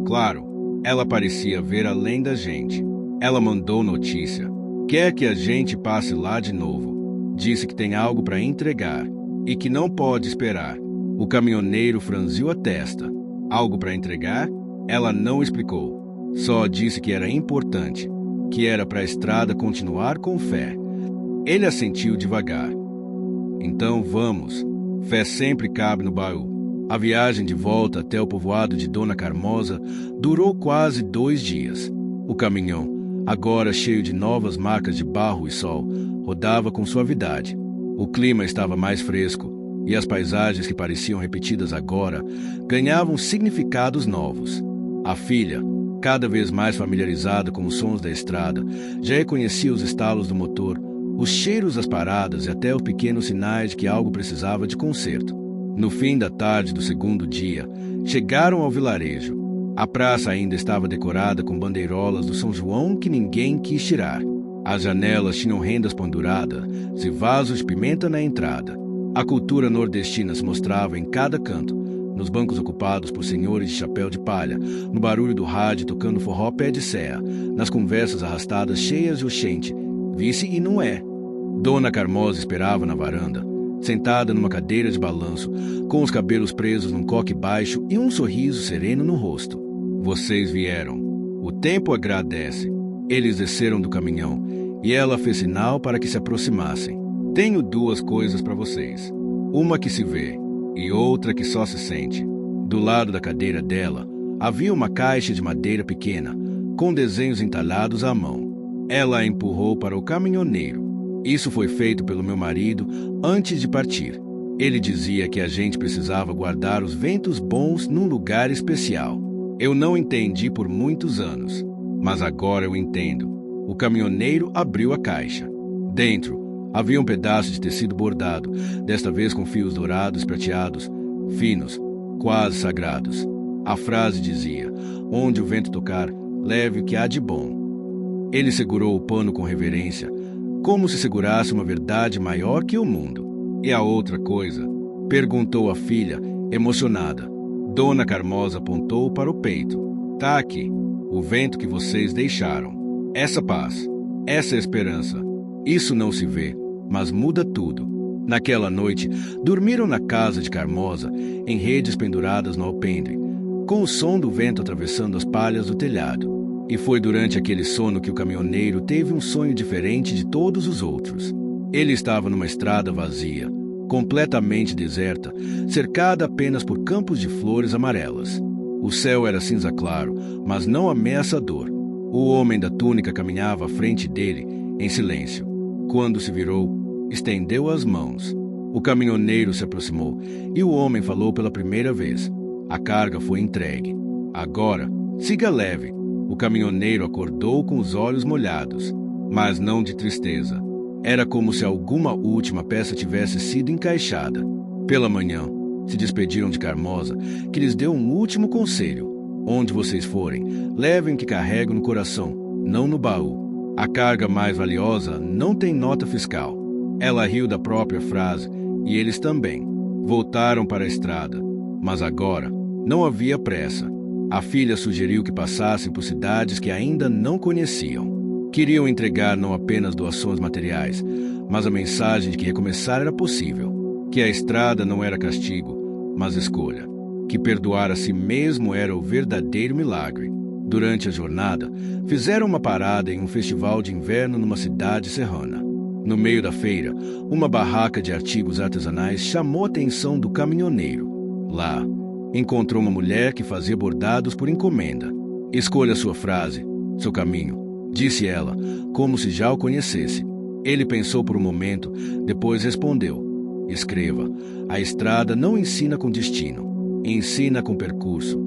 Claro, ela parecia ver além da gente. Ela mandou notícia. Quer que a gente passe lá de novo. Disse que tem algo para entregar e que não pode esperar. O caminhoneiro franziu a testa. Algo para entregar? Ela não explicou. Só disse que era importante, que era para a estrada continuar com fé. Ele assentiu devagar. Então vamos. Fé sempre cabe no baú. A viagem de volta até o povoado de Dona Carmoza durou quase 2 dias. O caminhão, agora cheio de novas marcas de barro e sol, rodava com suavidade. O clima estava mais fresco e as paisagens que pareciam repetidas agora ganhavam significados novos. A filha, cada vez mais familiarizada com os sons da estrada, já reconhecia os estalos do motor, os cheiros das paradas e até os pequenos sinais de que algo precisava de conserto. No fim da tarde do segundo dia, chegaram ao vilarejo. A praça ainda estava decorada com bandeirolas do São João que ninguém quis tirar. As janelas tinham rendas penduradas e vasos de pimenta na entrada. A cultura nordestina se mostrava em cada canto, nos bancos ocupados por senhores de chapéu de palha, no barulho do rádio tocando forró pé de serra, nas conversas arrastadas cheias de oxente, vice e não é. Dona Carmoza esperava na varanda, sentada numa cadeira de balanço, com os cabelos presos num coque baixo e um sorriso sereno no rosto. Vocês vieram. O tempo agradece. Eles desceram do caminhão e ela fez sinal para que se aproximassem. Tenho duas coisas para vocês. Uma que se vê e outra que só se sente. Do lado da cadeira dela, havia uma caixa de madeira pequena, com desenhos entalhados à mão. Ela a empurrou para o caminhoneiro. Isso foi feito pelo meu marido antes de partir. Ele dizia que a gente precisava guardar os ventos bons num lugar especial. Eu não entendi por muitos anos, mas agora eu entendo. O caminhoneiro abriu a caixa. Dentro, havia um pedaço de tecido bordado, desta vez com fios dourados prateados, finos, quase sagrados. A frase dizia: onde o vento tocar, leve o que há de bom. Ele segurou o pano com reverência, como se segurasse uma verdade maior que o mundo. E a outra coisa? Perguntou a filha, emocionada. Dona Carmoza apontou para o peito. Tá aqui, o vento que vocês deixaram. Essa paz, essa esperança. Isso não se vê, mas muda tudo. Naquela noite, dormiram na casa de Carmoza, em redes penduradas no alpendre, com o som do vento atravessando as palhas do telhado. E foi durante aquele sono que o caminhoneiro teve um sonho diferente de todos os outros. Ele estava numa estrada vazia, completamente deserta, cercada apenas por campos de flores amarelas. O céu era cinza claro, mas não ameaçador. O homem da túnica caminhava à frente dele, em silêncio. Quando se virou, estendeu as mãos. O caminhoneiro se aproximou e o homem falou pela primeira vez. A carga foi entregue. Agora, siga leve. O caminhoneiro acordou com os olhos molhados, mas não de tristeza. Era como se alguma última peça tivesse sido encaixada. Pela manhã, se despediram de Carmoza, que lhes deu um último conselho. Onde vocês forem, levem o que carregam no coração, não no baú. A carga mais valiosa não tem nota fiscal. Ela riu da própria frase, e eles também. Voltaram para a estrada, mas agora não havia pressa. A filha sugeriu que passassem por cidades que ainda não conheciam. Queriam entregar não apenas doações materiais, mas a mensagem de que recomeçar era possível, que a estrada não era castigo, mas escolha, que perdoar a si mesmo era o verdadeiro milagre. Durante a jornada, fizeram uma parada em um festival de inverno numa cidade serrana. No meio da feira, uma barraca de artigos artesanais chamou a atenção do caminhoneiro. Lá, encontrou uma mulher que fazia bordados por encomenda. Escolha sua frase, seu caminho, disse ela, como se já o conhecesse. Ele pensou por um momento, depois respondeu: escreva. A estrada não ensina com destino, ensina com percurso.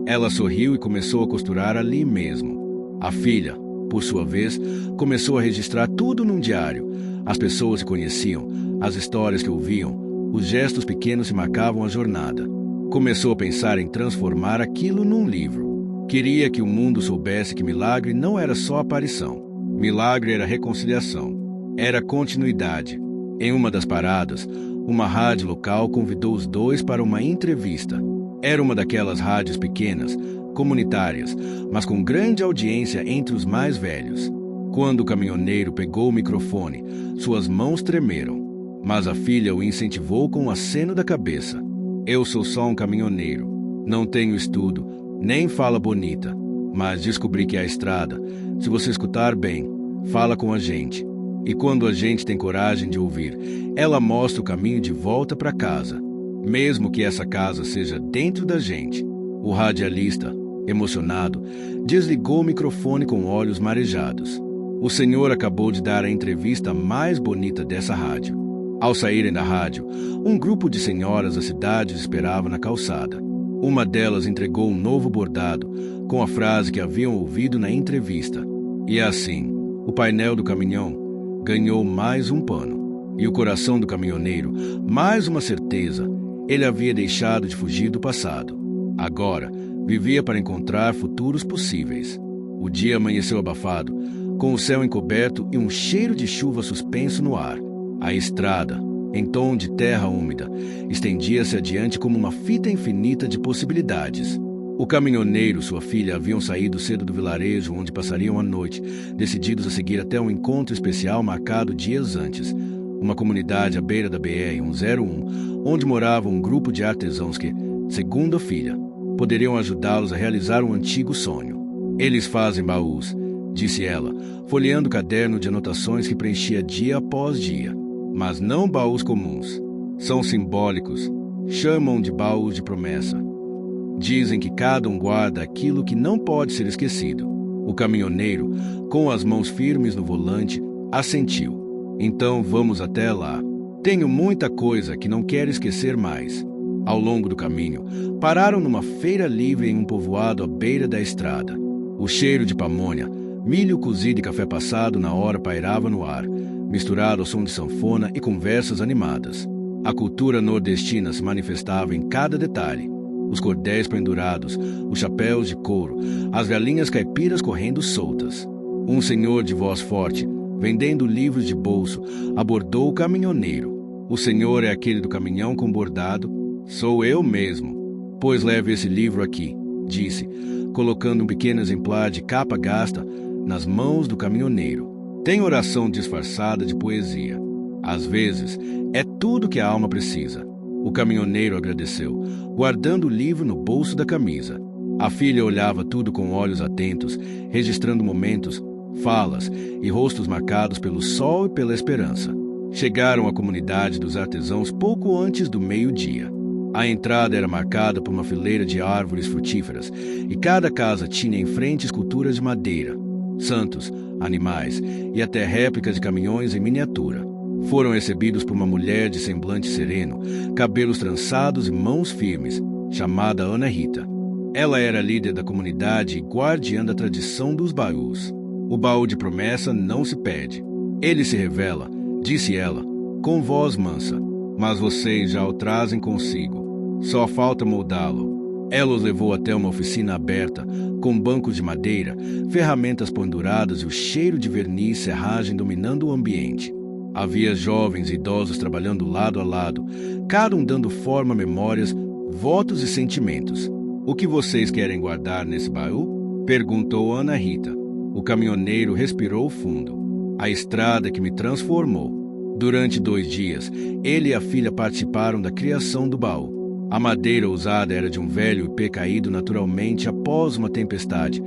Ela sorriu e começou a costurar ali mesmo. A filha, por sua vez, começou a registrar tudo num diário. As pessoas se conheciam, as histórias que ouviam, os gestos pequenos que marcavam a jornada. Começou a pensar em transformar aquilo num livro. Queria que o mundo soubesse que milagre não era só aparição. Milagre era reconciliação. Era continuidade. Em uma das paradas, uma rádio local convidou os dois para uma entrevista. Era uma daquelas rádios pequenas, comunitárias, mas com grande audiência entre os mais velhos. Quando o caminhoneiro pegou o microfone, suas mãos tremeram, mas a filha o incentivou com um aceno da cabeça. Eu sou só um caminhoneiro. Não tenho estudo, nem fala bonita, mas descobri que a estrada, se você escutar bem, fala com a gente. E quando a gente tem coragem de ouvir, ela mostra o caminho de volta para casa, mesmo que essa casa seja dentro da gente. O radialista, emocionado, desligou o microfone com olhos marejados. O senhor acabou de dar a entrevista mais bonita dessa rádio. Ao saírem da rádio, um grupo de senhoras da cidade esperava na calçada. Uma delas entregou um novo bordado, com a frase que haviam ouvido na entrevista. E assim, o painel do caminhão ganhou mais um pano. E o coração do caminhoneiro, mais uma certeza. Ele havia deixado de fugir do passado. Agora, vivia para encontrar futuros possíveis. O dia amanheceu abafado, com o céu encoberto e um cheiro de chuva suspenso no ar. A estrada, em tom de terra úmida, estendia-se adiante como uma fita infinita de possibilidades. O caminhoneiro e sua filha haviam saído cedo do vilarejo onde passariam a noite, decididos a seguir até um encontro especial marcado dias antes. uma comunidade à beira da BR-101, onde morava um grupo de artesãos que, segundo a filha, poderiam ajudá-los a realizar um antigo sonho. Eles fazem baús, disse ela, folheando o caderno de anotações que preenchia dia após dia. Mas não baús comuns. São simbólicos. Chamam de baús de promessa. Dizem que cada um guarda aquilo que não pode ser esquecido. O caminhoneiro, com as mãos firmes no volante, assentiu. Então vamos até lá. Tenho muita coisa que não quero esquecer mais. Ao longo do caminho, pararam numa feira livre em um povoado à beira da estrada. O cheiro de pamonha, milho cozido e café passado na hora pairava no ar, misturado ao som de sanfona e conversas animadas. A cultura nordestina se manifestava em cada detalhe. Os cordéis pendurados, os chapéus de couro, as galinhas caipiras correndo soltas. Um senhor de voz forte, vendendo livros de bolso, abordou o caminhoneiro. O senhor é aquele do caminhão com bordado? Sou eu mesmo. Pois leve esse livro aqui, disse, colocando um pequeno exemplar de capa gasta nas mãos do caminhoneiro. Tem oração disfarçada de poesia. Às vezes, é tudo que a alma precisa. O caminhoneiro agradeceu, guardando o livro no bolso da camisa. A filha olhava tudo com olhos atentos, registrando momentos, falas e rostos marcados pelo sol e pela esperança. Chegaram à comunidade dos artesãos pouco antes do meio-dia. A entrada era marcada por uma fileira de árvores frutíferas e cada casa tinha em frente esculturas de madeira, santos, animais e até réplicas de caminhões em miniatura. Foram recebidos por uma mulher de semblante sereno, cabelos trançados e mãos firmes, chamada Ana Rita. Ela era líder da comunidade e guardiã da tradição dos baús. O baú de promessa não se pede. Ele se revela, disse ela, com voz mansa, mas vocês já o trazem consigo. Só falta moldá-lo. Ela os levou até uma oficina aberta, com bancos de madeira, ferramentas penduradas e o cheiro de verniz e serragem dominando o ambiente. Havia jovens e idosos trabalhando lado a lado, cada um dando forma a memórias, votos e sentimentos. O que vocês querem guardar nesse baú? Perguntou Ana Rita. O caminhoneiro respirou fundo. A estrada que me transformou. Durante 2 dias, ele e a filha participaram da criação do baú. A madeira usada era de um velho ipê caído naturalmente após uma tempestade,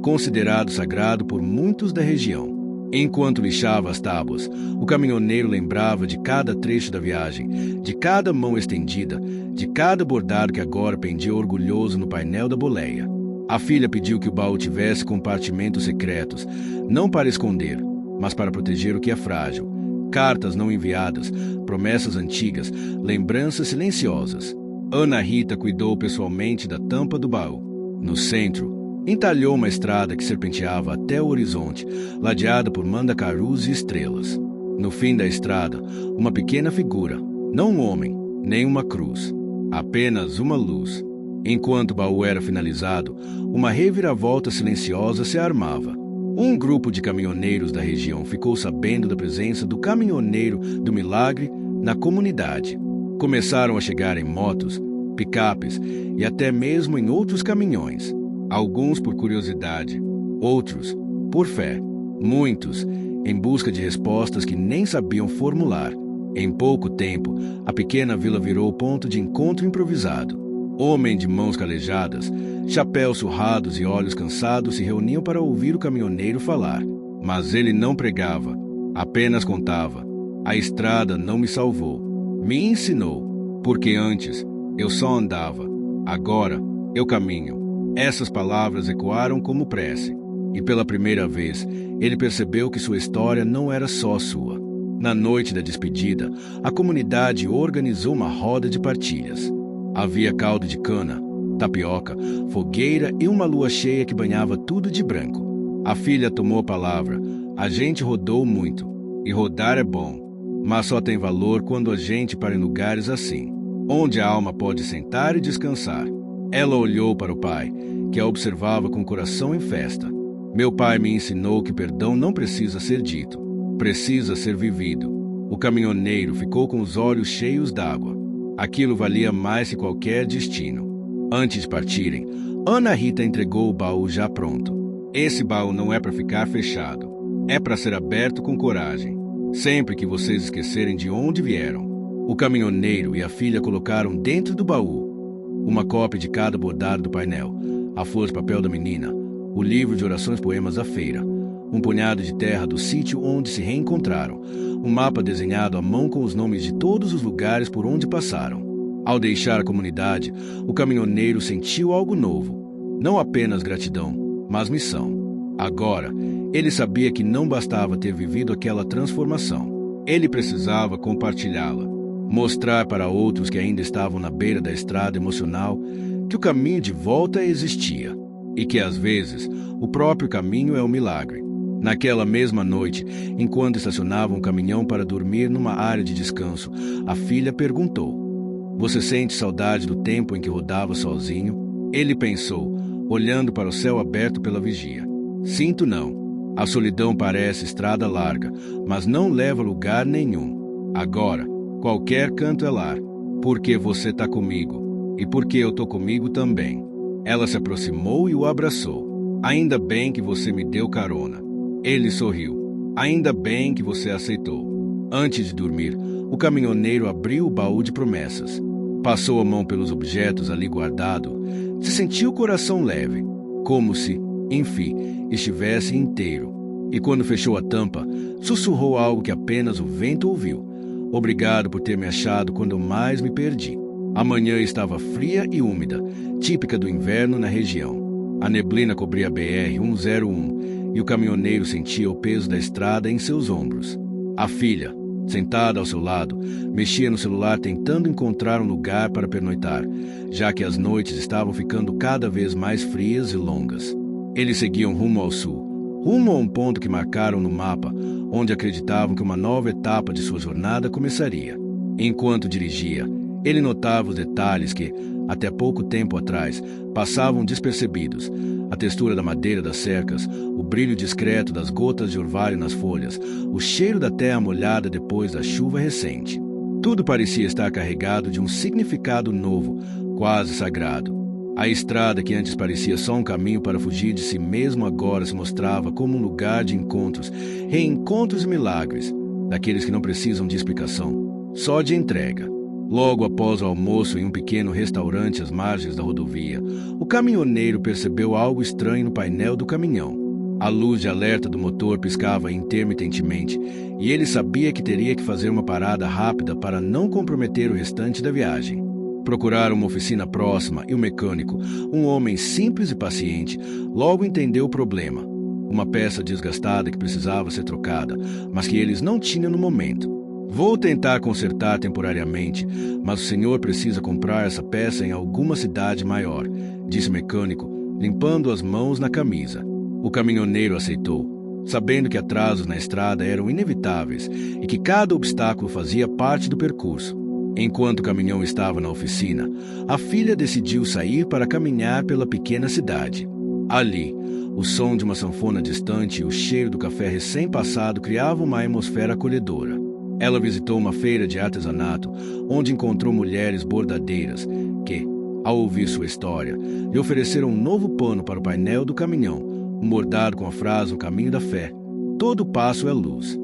considerado sagrado por muitos da região. Enquanto lixava as tábuas, o caminhoneiro lembrava de cada trecho da viagem, de cada mão estendida, de cada bordado que agora pendia orgulhoso no painel da boleia. A filha pediu que o baú tivesse compartimentos secretos, não para esconder, mas para proteger o que é frágil. Cartas não enviadas, promessas antigas, lembranças silenciosas. Ana Rita cuidou pessoalmente da tampa do baú. No centro, entalhou uma estrada que serpenteava até o horizonte, ladeada por mandacarus e estrelas. No fim da estrada, uma pequena figura, não um homem, nem uma cruz, apenas uma luz. Enquanto o baú era finalizado, uma reviravolta silenciosa se armava. Um grupo de caminhoneiros da região ficou sabendo da presença do caminhoneiro do milagre na comunidade. Começaram a chegar em motos, picapes e até mesmo em outros caminhões. Alguns por curiosidade, outros por fé, muitos em busca de respostas que nem sabiam formular. Em pouco tempo, a pequena vila virou ponto de encontro improvisado. Homem de mãos calejadas, chapéus surrados e olhos cansados se reuniam para ouvir o caminhoneiro falar. Mas ele não pregava, apenas contava. A estrada não me salvou, me ensinou, porque antes eu só andava, agora eu caminho. Essas palavras ecoaram como prece, e pela primeira vez ele percebeu que sua história não era só sua. Na noite da despedida, a comunidade organizou uma roda de partilhas. Havia caldo de cana, tapioca, fogueira e uma lua cheia que banhava tudo de branco. A filha tomou a palavra. A gente rodou muito, e rodar é bom, mas só tem valor quando a gente para em lugares assim, onde a alma pode sentar e descansar. Ela olhou para o pai, que a observava com o coração em festa. Meu pai me ensinou que perdão não precisa ser dito, precisa ser vivido. O caminhoneiro ficou com os olhos cheios d'água. Aquilo valia mais que qualquer destino. Antes de partirem, Ana Rita entregou o baú já pronto. Esse baú não é para ficar fechado, é para ser aberto com coragem. sempre que vocês esquecerem de onde vieram. O caminhoneiro e a filha colocaram dentro do baú uma cópia de cada bordado do painel, a folha de papel da menina, o livro de orações e poemas da feira, um punhado de terra do sítio onde se reencontraram, um mapa desenhado à mão com os nomes de todos os lugares por onde passaram. Ao deixar a comunidade, o caminhoneiro sentiu algo novo, não apenas gratidão, mas missão. Agora, ele sabia que não bastava ter vivido aquela transformação. Ele precisava compartilhá-la. Mostrar para outros que ainda estavam na beira da estrada emocional que o caminho de volta existia e que, às vezes, o próprio caminho é o milagre. Naquela mesma noite, enquanto estacionavam um caminhão para dormir numa área de descanso, a filha perguntou: "Você sente saudade do tempo em que rodava sozinho?" Ele pensou, olhando para o céu aberto pela vigia. "Sinto não. A solidão parece estrada larga, mas não leva a lugar nenhum. Agora, qualquer canto é lar, porque você está comigo, e porque eu estou comigo também." Ela se aproximou e o abraçou. "Ainda bem que você me deu carona." Ele sorriu. "Ainda bem que você aceitou." Antes de dormir, o caminhoneiro abriu o baú de promessas. Passou a mão pelos objetos ali guardados. Se sentiu o coração leve, como se, enfim, estivesse inteiro. E quando fechou a tampa, sussurrou algo que apenas o vento ouviu: "Obrigado por ter me achado quando eu mais me perdi." A manhã estava fria e úmida, típica do inverno na região. A neblina cobria a BR-101 e o caminhoneiro sentia o peso da estrada em seus ombros. A filha, sentada ao seu lado, mexia no celular tentando encontrar um lugar para pernoitar, já que as noites estavam ficando cada vez mais frias e longas. Eles seguiam rumo ao sul, rumo a um ponto que marcaram no mapa, onde acreditavam que uma nova etapa de sua jornada começaria. Enquanto dirigia, ele notava os detalhes que, até pouco tempo atrás, passavam despercebidos: a textura da madeira das cercas, o brilho discreto das gotas de orvalho nas folhas, o cheiro da terra molhada depois da chuva recente. Tudo parecia estar carregado de um significado novo, quase sagrado. A estrada, que antes parecia só um caminho para fugir de si mesmo, agora se mostrava como um lugar de encontros, reencontros e milagres, daqueles que não precisam de explicação, só de entrega. Logo após o almoço, em um pequeno restaurante às margens da rodovia, o caminhoneiro percebeu algo estranho no painel do caminhão. A luz de alerta do motor piscava intermitentemente e ele sabia que teria que fazer uma parada rápida para não comprometer o restante da viagem. Procuraram uma oficina próxima e o mecânico, um homem simples e paciente, logo entendeu o problema. Uma peça desgastada que precisava ser trocada, mas que eles não tinham no momento. "Vou tentar consertar temporariamente, mas o senhor precisa comprar essa peça em alguma cidade maior", disse o mecânico, limpando as mãos na camisa. O caminhoneiro aceitou, sabendo que atrasos na estrada eram inevitáveis e que cada obstáculo fazia parte do percurso. Enquanto o caminhão estava na oficina, a filha decidiu sair para caminhar pela pequena cidade. Ali, o som de uma sanfona distante e o cheiro do café recém-passado criavam uma atmosfera acolhedora. Ela visitou uma feira de artesanato, onde encontrou mulheres bordadeiras que, ao ouvir sua história, lhe ofereceram um novo pano para o painel do caminhão, um bordado com a frase "O caminho da fé, todo passo é luz."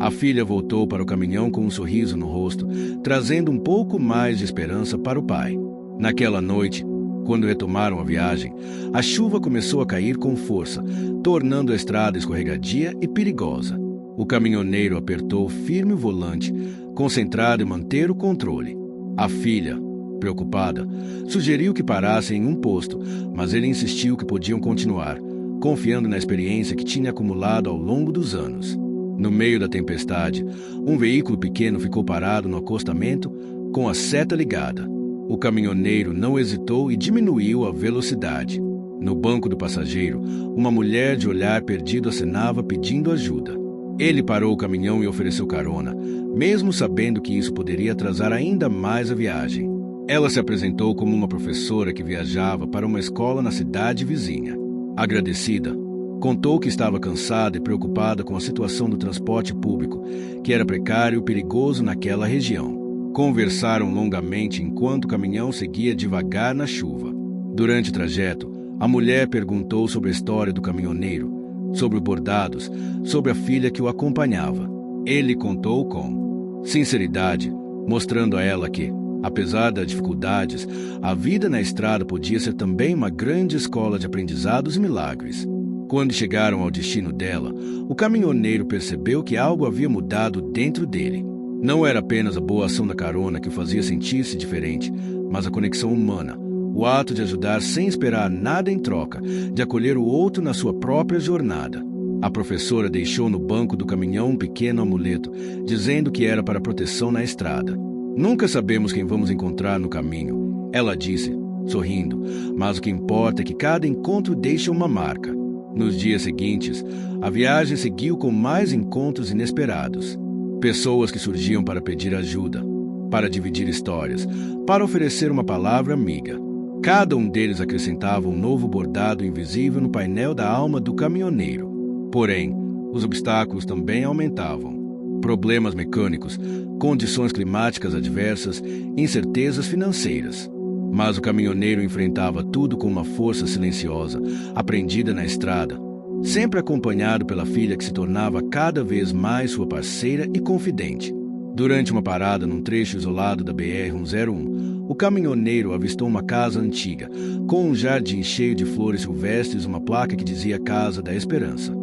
A filha voltou para o caminhão com um sorriso no rosto, trazendo um pouco mais de esperança para o pai. Naquela noite, quando retomaram a viagem, a chuva começou a cair com força, tornando a estrada escorregadia e perigosa. O caminhoneiro apertou firme o volante, concentrado em manter o controle. A filha, preocupada, sugeriu que parassem em um posto, mas ele insistiu que podiam continuar, confiando na experiência que tinha acumulado ao longo dos anos. No meio da tempestade, um veículo pequeno ficou parado no acostamento com a seta ligada. O caminhoneiro não hesitou e diminuiu a velocidade. No banco do passageiro, uma mulher de olhar perdido acenava pedindo ajuda. Ele parou o caminhão e ofereceu carona, mesmo sabendo que isso poderia atrasar ainda mais a viagem. Ela se apresentou como uma professora que viajava para uma escola na cidade vizinha. Agradecida, contou que estava cansada e preocupada com a situação do transporte público, que era precário e perigoso naquela região. Conversaram longamente enquanto o caminhão seguia devagar na chuva. Durante o trajeto, a mulher perguntou sobre a história do caminhoneiro, sobre bordados, sobre a filha que o acompanhava. Ele contou com sinceridade, mostrando a ela que, apesar das dificuldades, a vida na estrada podia ser também uma grande escola de aprendizados e milagres. Quando chegaram ao destino dela, o caminhoneiro percebeu que algo havia mudado dentro dele. Não era apenas a boa ação da carona que o fazia sentir-se diferente, mas a conexão humana, o ato de ajudar sem esperar nada em troca, de acolher o outro na sua própria jornada. A professora deixou no banco do caminhão um pequeno amuleto, dizendo que era para proteção na estrada. Nunca sabemos quem vamos encontrar no caminho, ela disse, sorrindo, mas o que importa é que cada encontro deixa uma marca. Nos dias seguintes, a viagem seguiu com mais encontros inesperados. Pessoas que surgiam para pedir ajuda, para dividir histórias, para oferecer uma palavra amiga. Cada um deles acrescentava um novo bordado invisível no painel da alma do caminhoneiro. Porém, os obstáculos também aumentavam. Problemas mecânicos, condições climáticas adversas, incertezas financeiras. Mas o caminhoneiro enfrentava tudo com uma força silenciosa, aprendida na estrada, sempre acompanhado pela filha que se tornava cada vez mais sua parceira e confidente. Durante uma parada num trecho isolado da BR-101, o caminhoneiro avistou uma casa antiga, com um jardim cheio de flores silvestres e uma placa que dizia Casa da Esperança.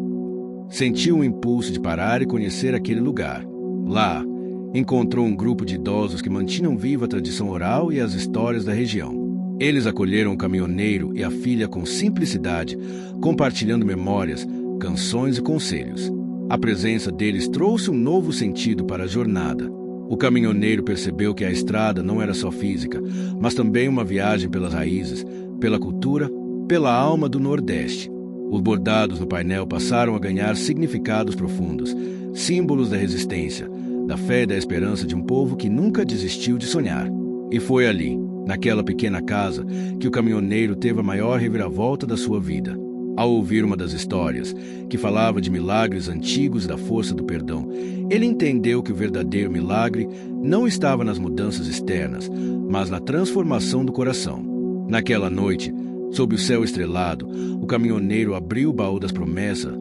Sentiu um impulso de parar e conhecer aquele lugar. Lá, encontrou um grupo de idosos que mantinham viva a tradição oral e as histórias da região. Eles acolheram o caminhoneiro e a filha com simplicidade, compartilhando memórias, canções e conselhos. A presença deles trouxe um novo sentido para a jornada. O caminhoneiro percebeu que a estrada não era só física, mas também uma viagem pelas raízes, pela cultura, pela alma do Nordeste. Os bordados no painel passaram a ganhar significados profundos, símbolos da resistência, da fé e da esperança de um povo que nunca desistiu de sonhar. E foi ali, naquela pequena casa, que o caminhoneiro teve a maior reviravolta da sua vida. Ao ouvir uma das histórias, que falava de milagres antigos e da força do perdão, ele entendeu que o verdadeiro milagre não estava nas mudanças externas, mas na transformação do coração. Naquela noite, sob o céu estrelado, o caminhoneiro abriu o baú das promessas,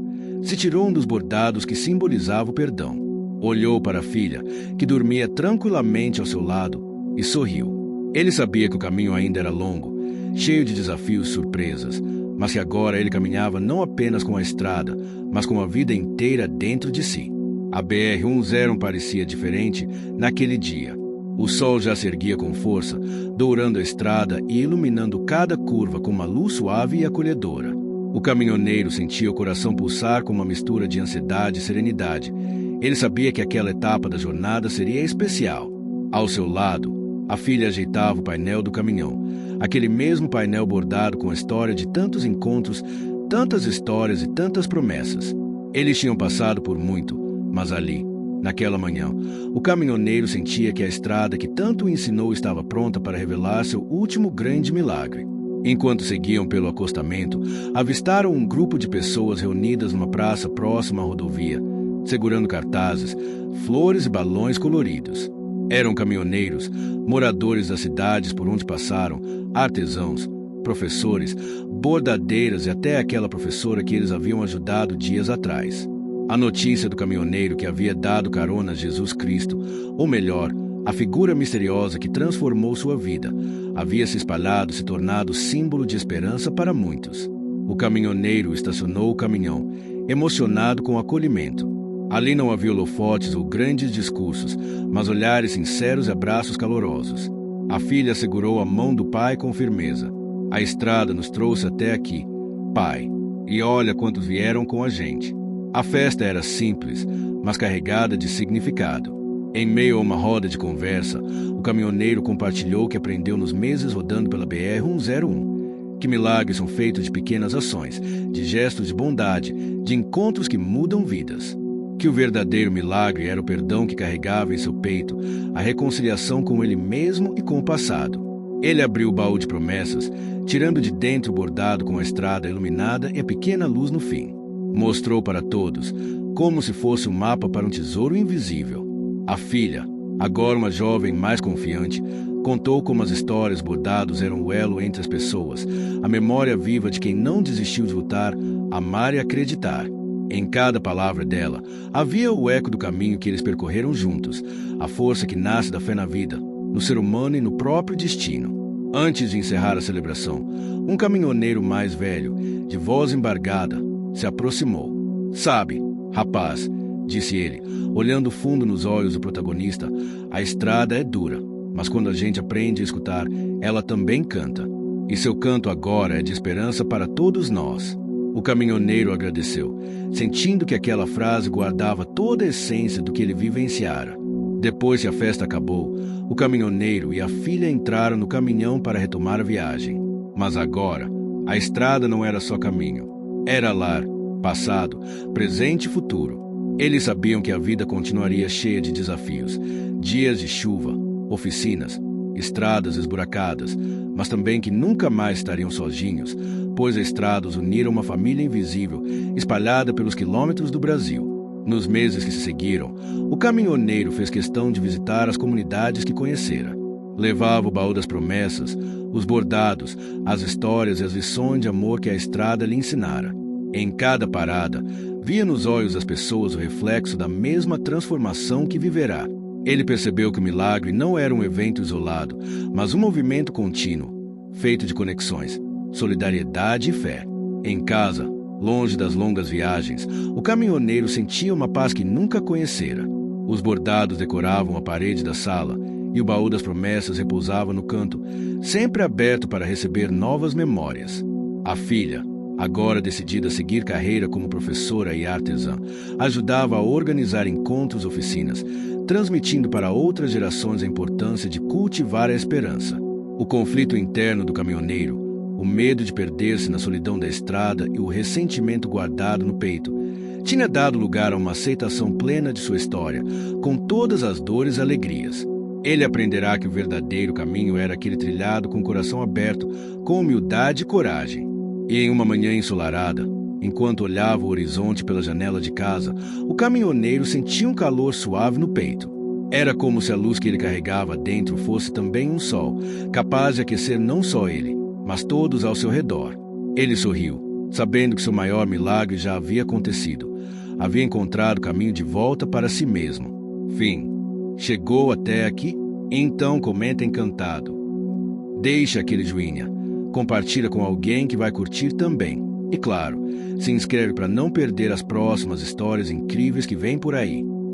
se tirou um dos bordados que simbolizava o perdão, olhou para a filha, que dormia tranquilamente ao seu lado, e sorriu. Ele sabia que o caminho ainda era longo, cheio de desafios e surpresas, mas que agora ele caminhava não apenas com a estrada, mas com a vida inteira dentro de si. A BR-101 parecia diferente naquele dia. O sol já se erguia com força, dourando a estrada e iluminando cada curva com uma luz suave e acolhedora. O caminhoneiro sentia o coração pulsar com uma mistura de ansiedade e serenidade. Ele sabia que aquela etapa da jornada seria especial. Ao seu lado, a filha ajeitava o painel do caminhão, aquele mesmo painel bordado com a história de tantos encontros, tantas histórias e tantas promessas. Eles tinham passado por muito, mas ali, naquela manhã, o caminhoneiro sentia que a estrada que tanto o ensinou estava pronta para revelar seu último grande milagre. Enquanto seguiam pelo acostamento, avistaram um grupo de pessoas reunidas numa praça próxima à rodovia, segurando cartazes, flores e balões coloridos. Eram caminhoneiros, moradores das cidades por onde passaram, artesãos, professores, bordadeiras e até aquela professora que eles haviam ajudado dias atrás. A notícia do caminhoneiro que havia dado carona a Jesus Cristo, ou melhor, a figura misteriosa que transformou sua vida, havia se espalhado e se tornado símbolo de esperança para muitos. O caminhoneiro estacionou o caminhão, emocionado com o acolhimento. Ali não havia holofotes ou grandes discursos, mas olhares sinceros e abraços calorosos. A filha segurou a mão do pai com firmeza. A estrada nos trouxe até aqui, pai, e olha quantos vieram com a gente. A festa era simples, mas carregada de significado. Em meio a uma roda de conversa, o caminhoneiro compartilhou o que aprendeu nos meses rodando pela BR-101. Que milagres são feitos de pequenas ações, de gestos de bondade, de encontros que mudam vidas. Que o verdadeiro milagre era o perdão que carregava em seu peito, a reconciliação com ele mesmo e com o passado. Ele abriu o baú de promessas, tirando de dentro o bordado com a estrada iluminada e a pequena luz no fim. Mostrou para todos, como se fosse um mapa para um tesouro invisível. A filha, agora uma jovem mais confiante, contou como as histórias bordadas eram o elo entre as pessoas, a memória viva de quem não desistiu de lutar, amar e acreditar. Em cada palavra dela, havia o eco do caminho que eles percorreram juntos, a força que nasce da fé na vida, no ser humano e no próprio destino. Antes de encerrar a celebração, um caminhoneiro mais velho, de voz embargada, se aproximou. Sabe, rapaz, disse ele, olhando fundo nos olhos do protagonista, a estrada é dura, mas quando a gente aprende a escutar, ela também canta. E seu canto agora é de esperança para todos nós. O caminhoneiro agradeceu, sentindo que aquela frase guardava toda a essência do que ele vivenciara. Depois que a festa acabou, o caminhoneiro e a filha entraram no caminhão para retomar a viagem. Mas agora, a estrada não era só caminho. Era lar, passado, presente e futuro. Eles sabiam que a vida continuaria cheia de desafios, dias de chuva, oficinas, estradas esburacadas, mas também que nunca mais estariam sozinhos, pois a estrada os unira uma família invisível, espalhada pelos quilômetros do Brasil. Nos meses que se seguiram, o caminhoneiro fez questão de visitar as comunidades que conhecera. Levava o baú das promessas, os bordados, as histórias e as lições de amor que a estrada lhe ensinara. Em cada parada, via nos olhos das pessoas o reflexo da mesma transformação que viverá. Ele percebeu que o milagre não era um evento isolado, mas um movimento contínuo, feito de conexões, solidariedade e fé. Em casa, longe das longas viagens, o caminhoneiro sentia uma paz que nunca conhecera. Os bordados decoravam a parede da sala e o baú das promessas repousava no canto, sempre aberto para receber novas memórias. A filha, agora decidida a seguir carreira como professora e artesã, ajudava a organizar encontros e oficinas, transmitindo para outras gerações a importância de cultivar a esperança. O conflito interno do caminhoneiro, o medo de perder-se na solidão da estrada e o ressentimento guardado no peito, tinha dado lugar a uma aceitação plena de sua história, com todas as dores e alegrias. Ele aprenderá que o verdadeiro caminho era aquele trilhado com o coração aberto, com humildade e coragem. E em uma manhã ensolarada, enquanto olhava o horizonte pela janela de casa, o caminhoneiro sentia um calor suave no peito. Era como se a luz que ele carregava dentro fosse também um sol, capaz de aquecer não só ele, mas todos ao seu redor. Ele sorriu, sabendo que seu maior milagre já havia acontecido. Havia encontrado o caminho de volta para si mesmo. Fim. Chegou até aqui? Então comenta encantado. Deixa aquele joinha. Compartilha com alguém que vai curtir também. E claro, se inscreve para não perder as próximas histórias incríveis que vêm por aí.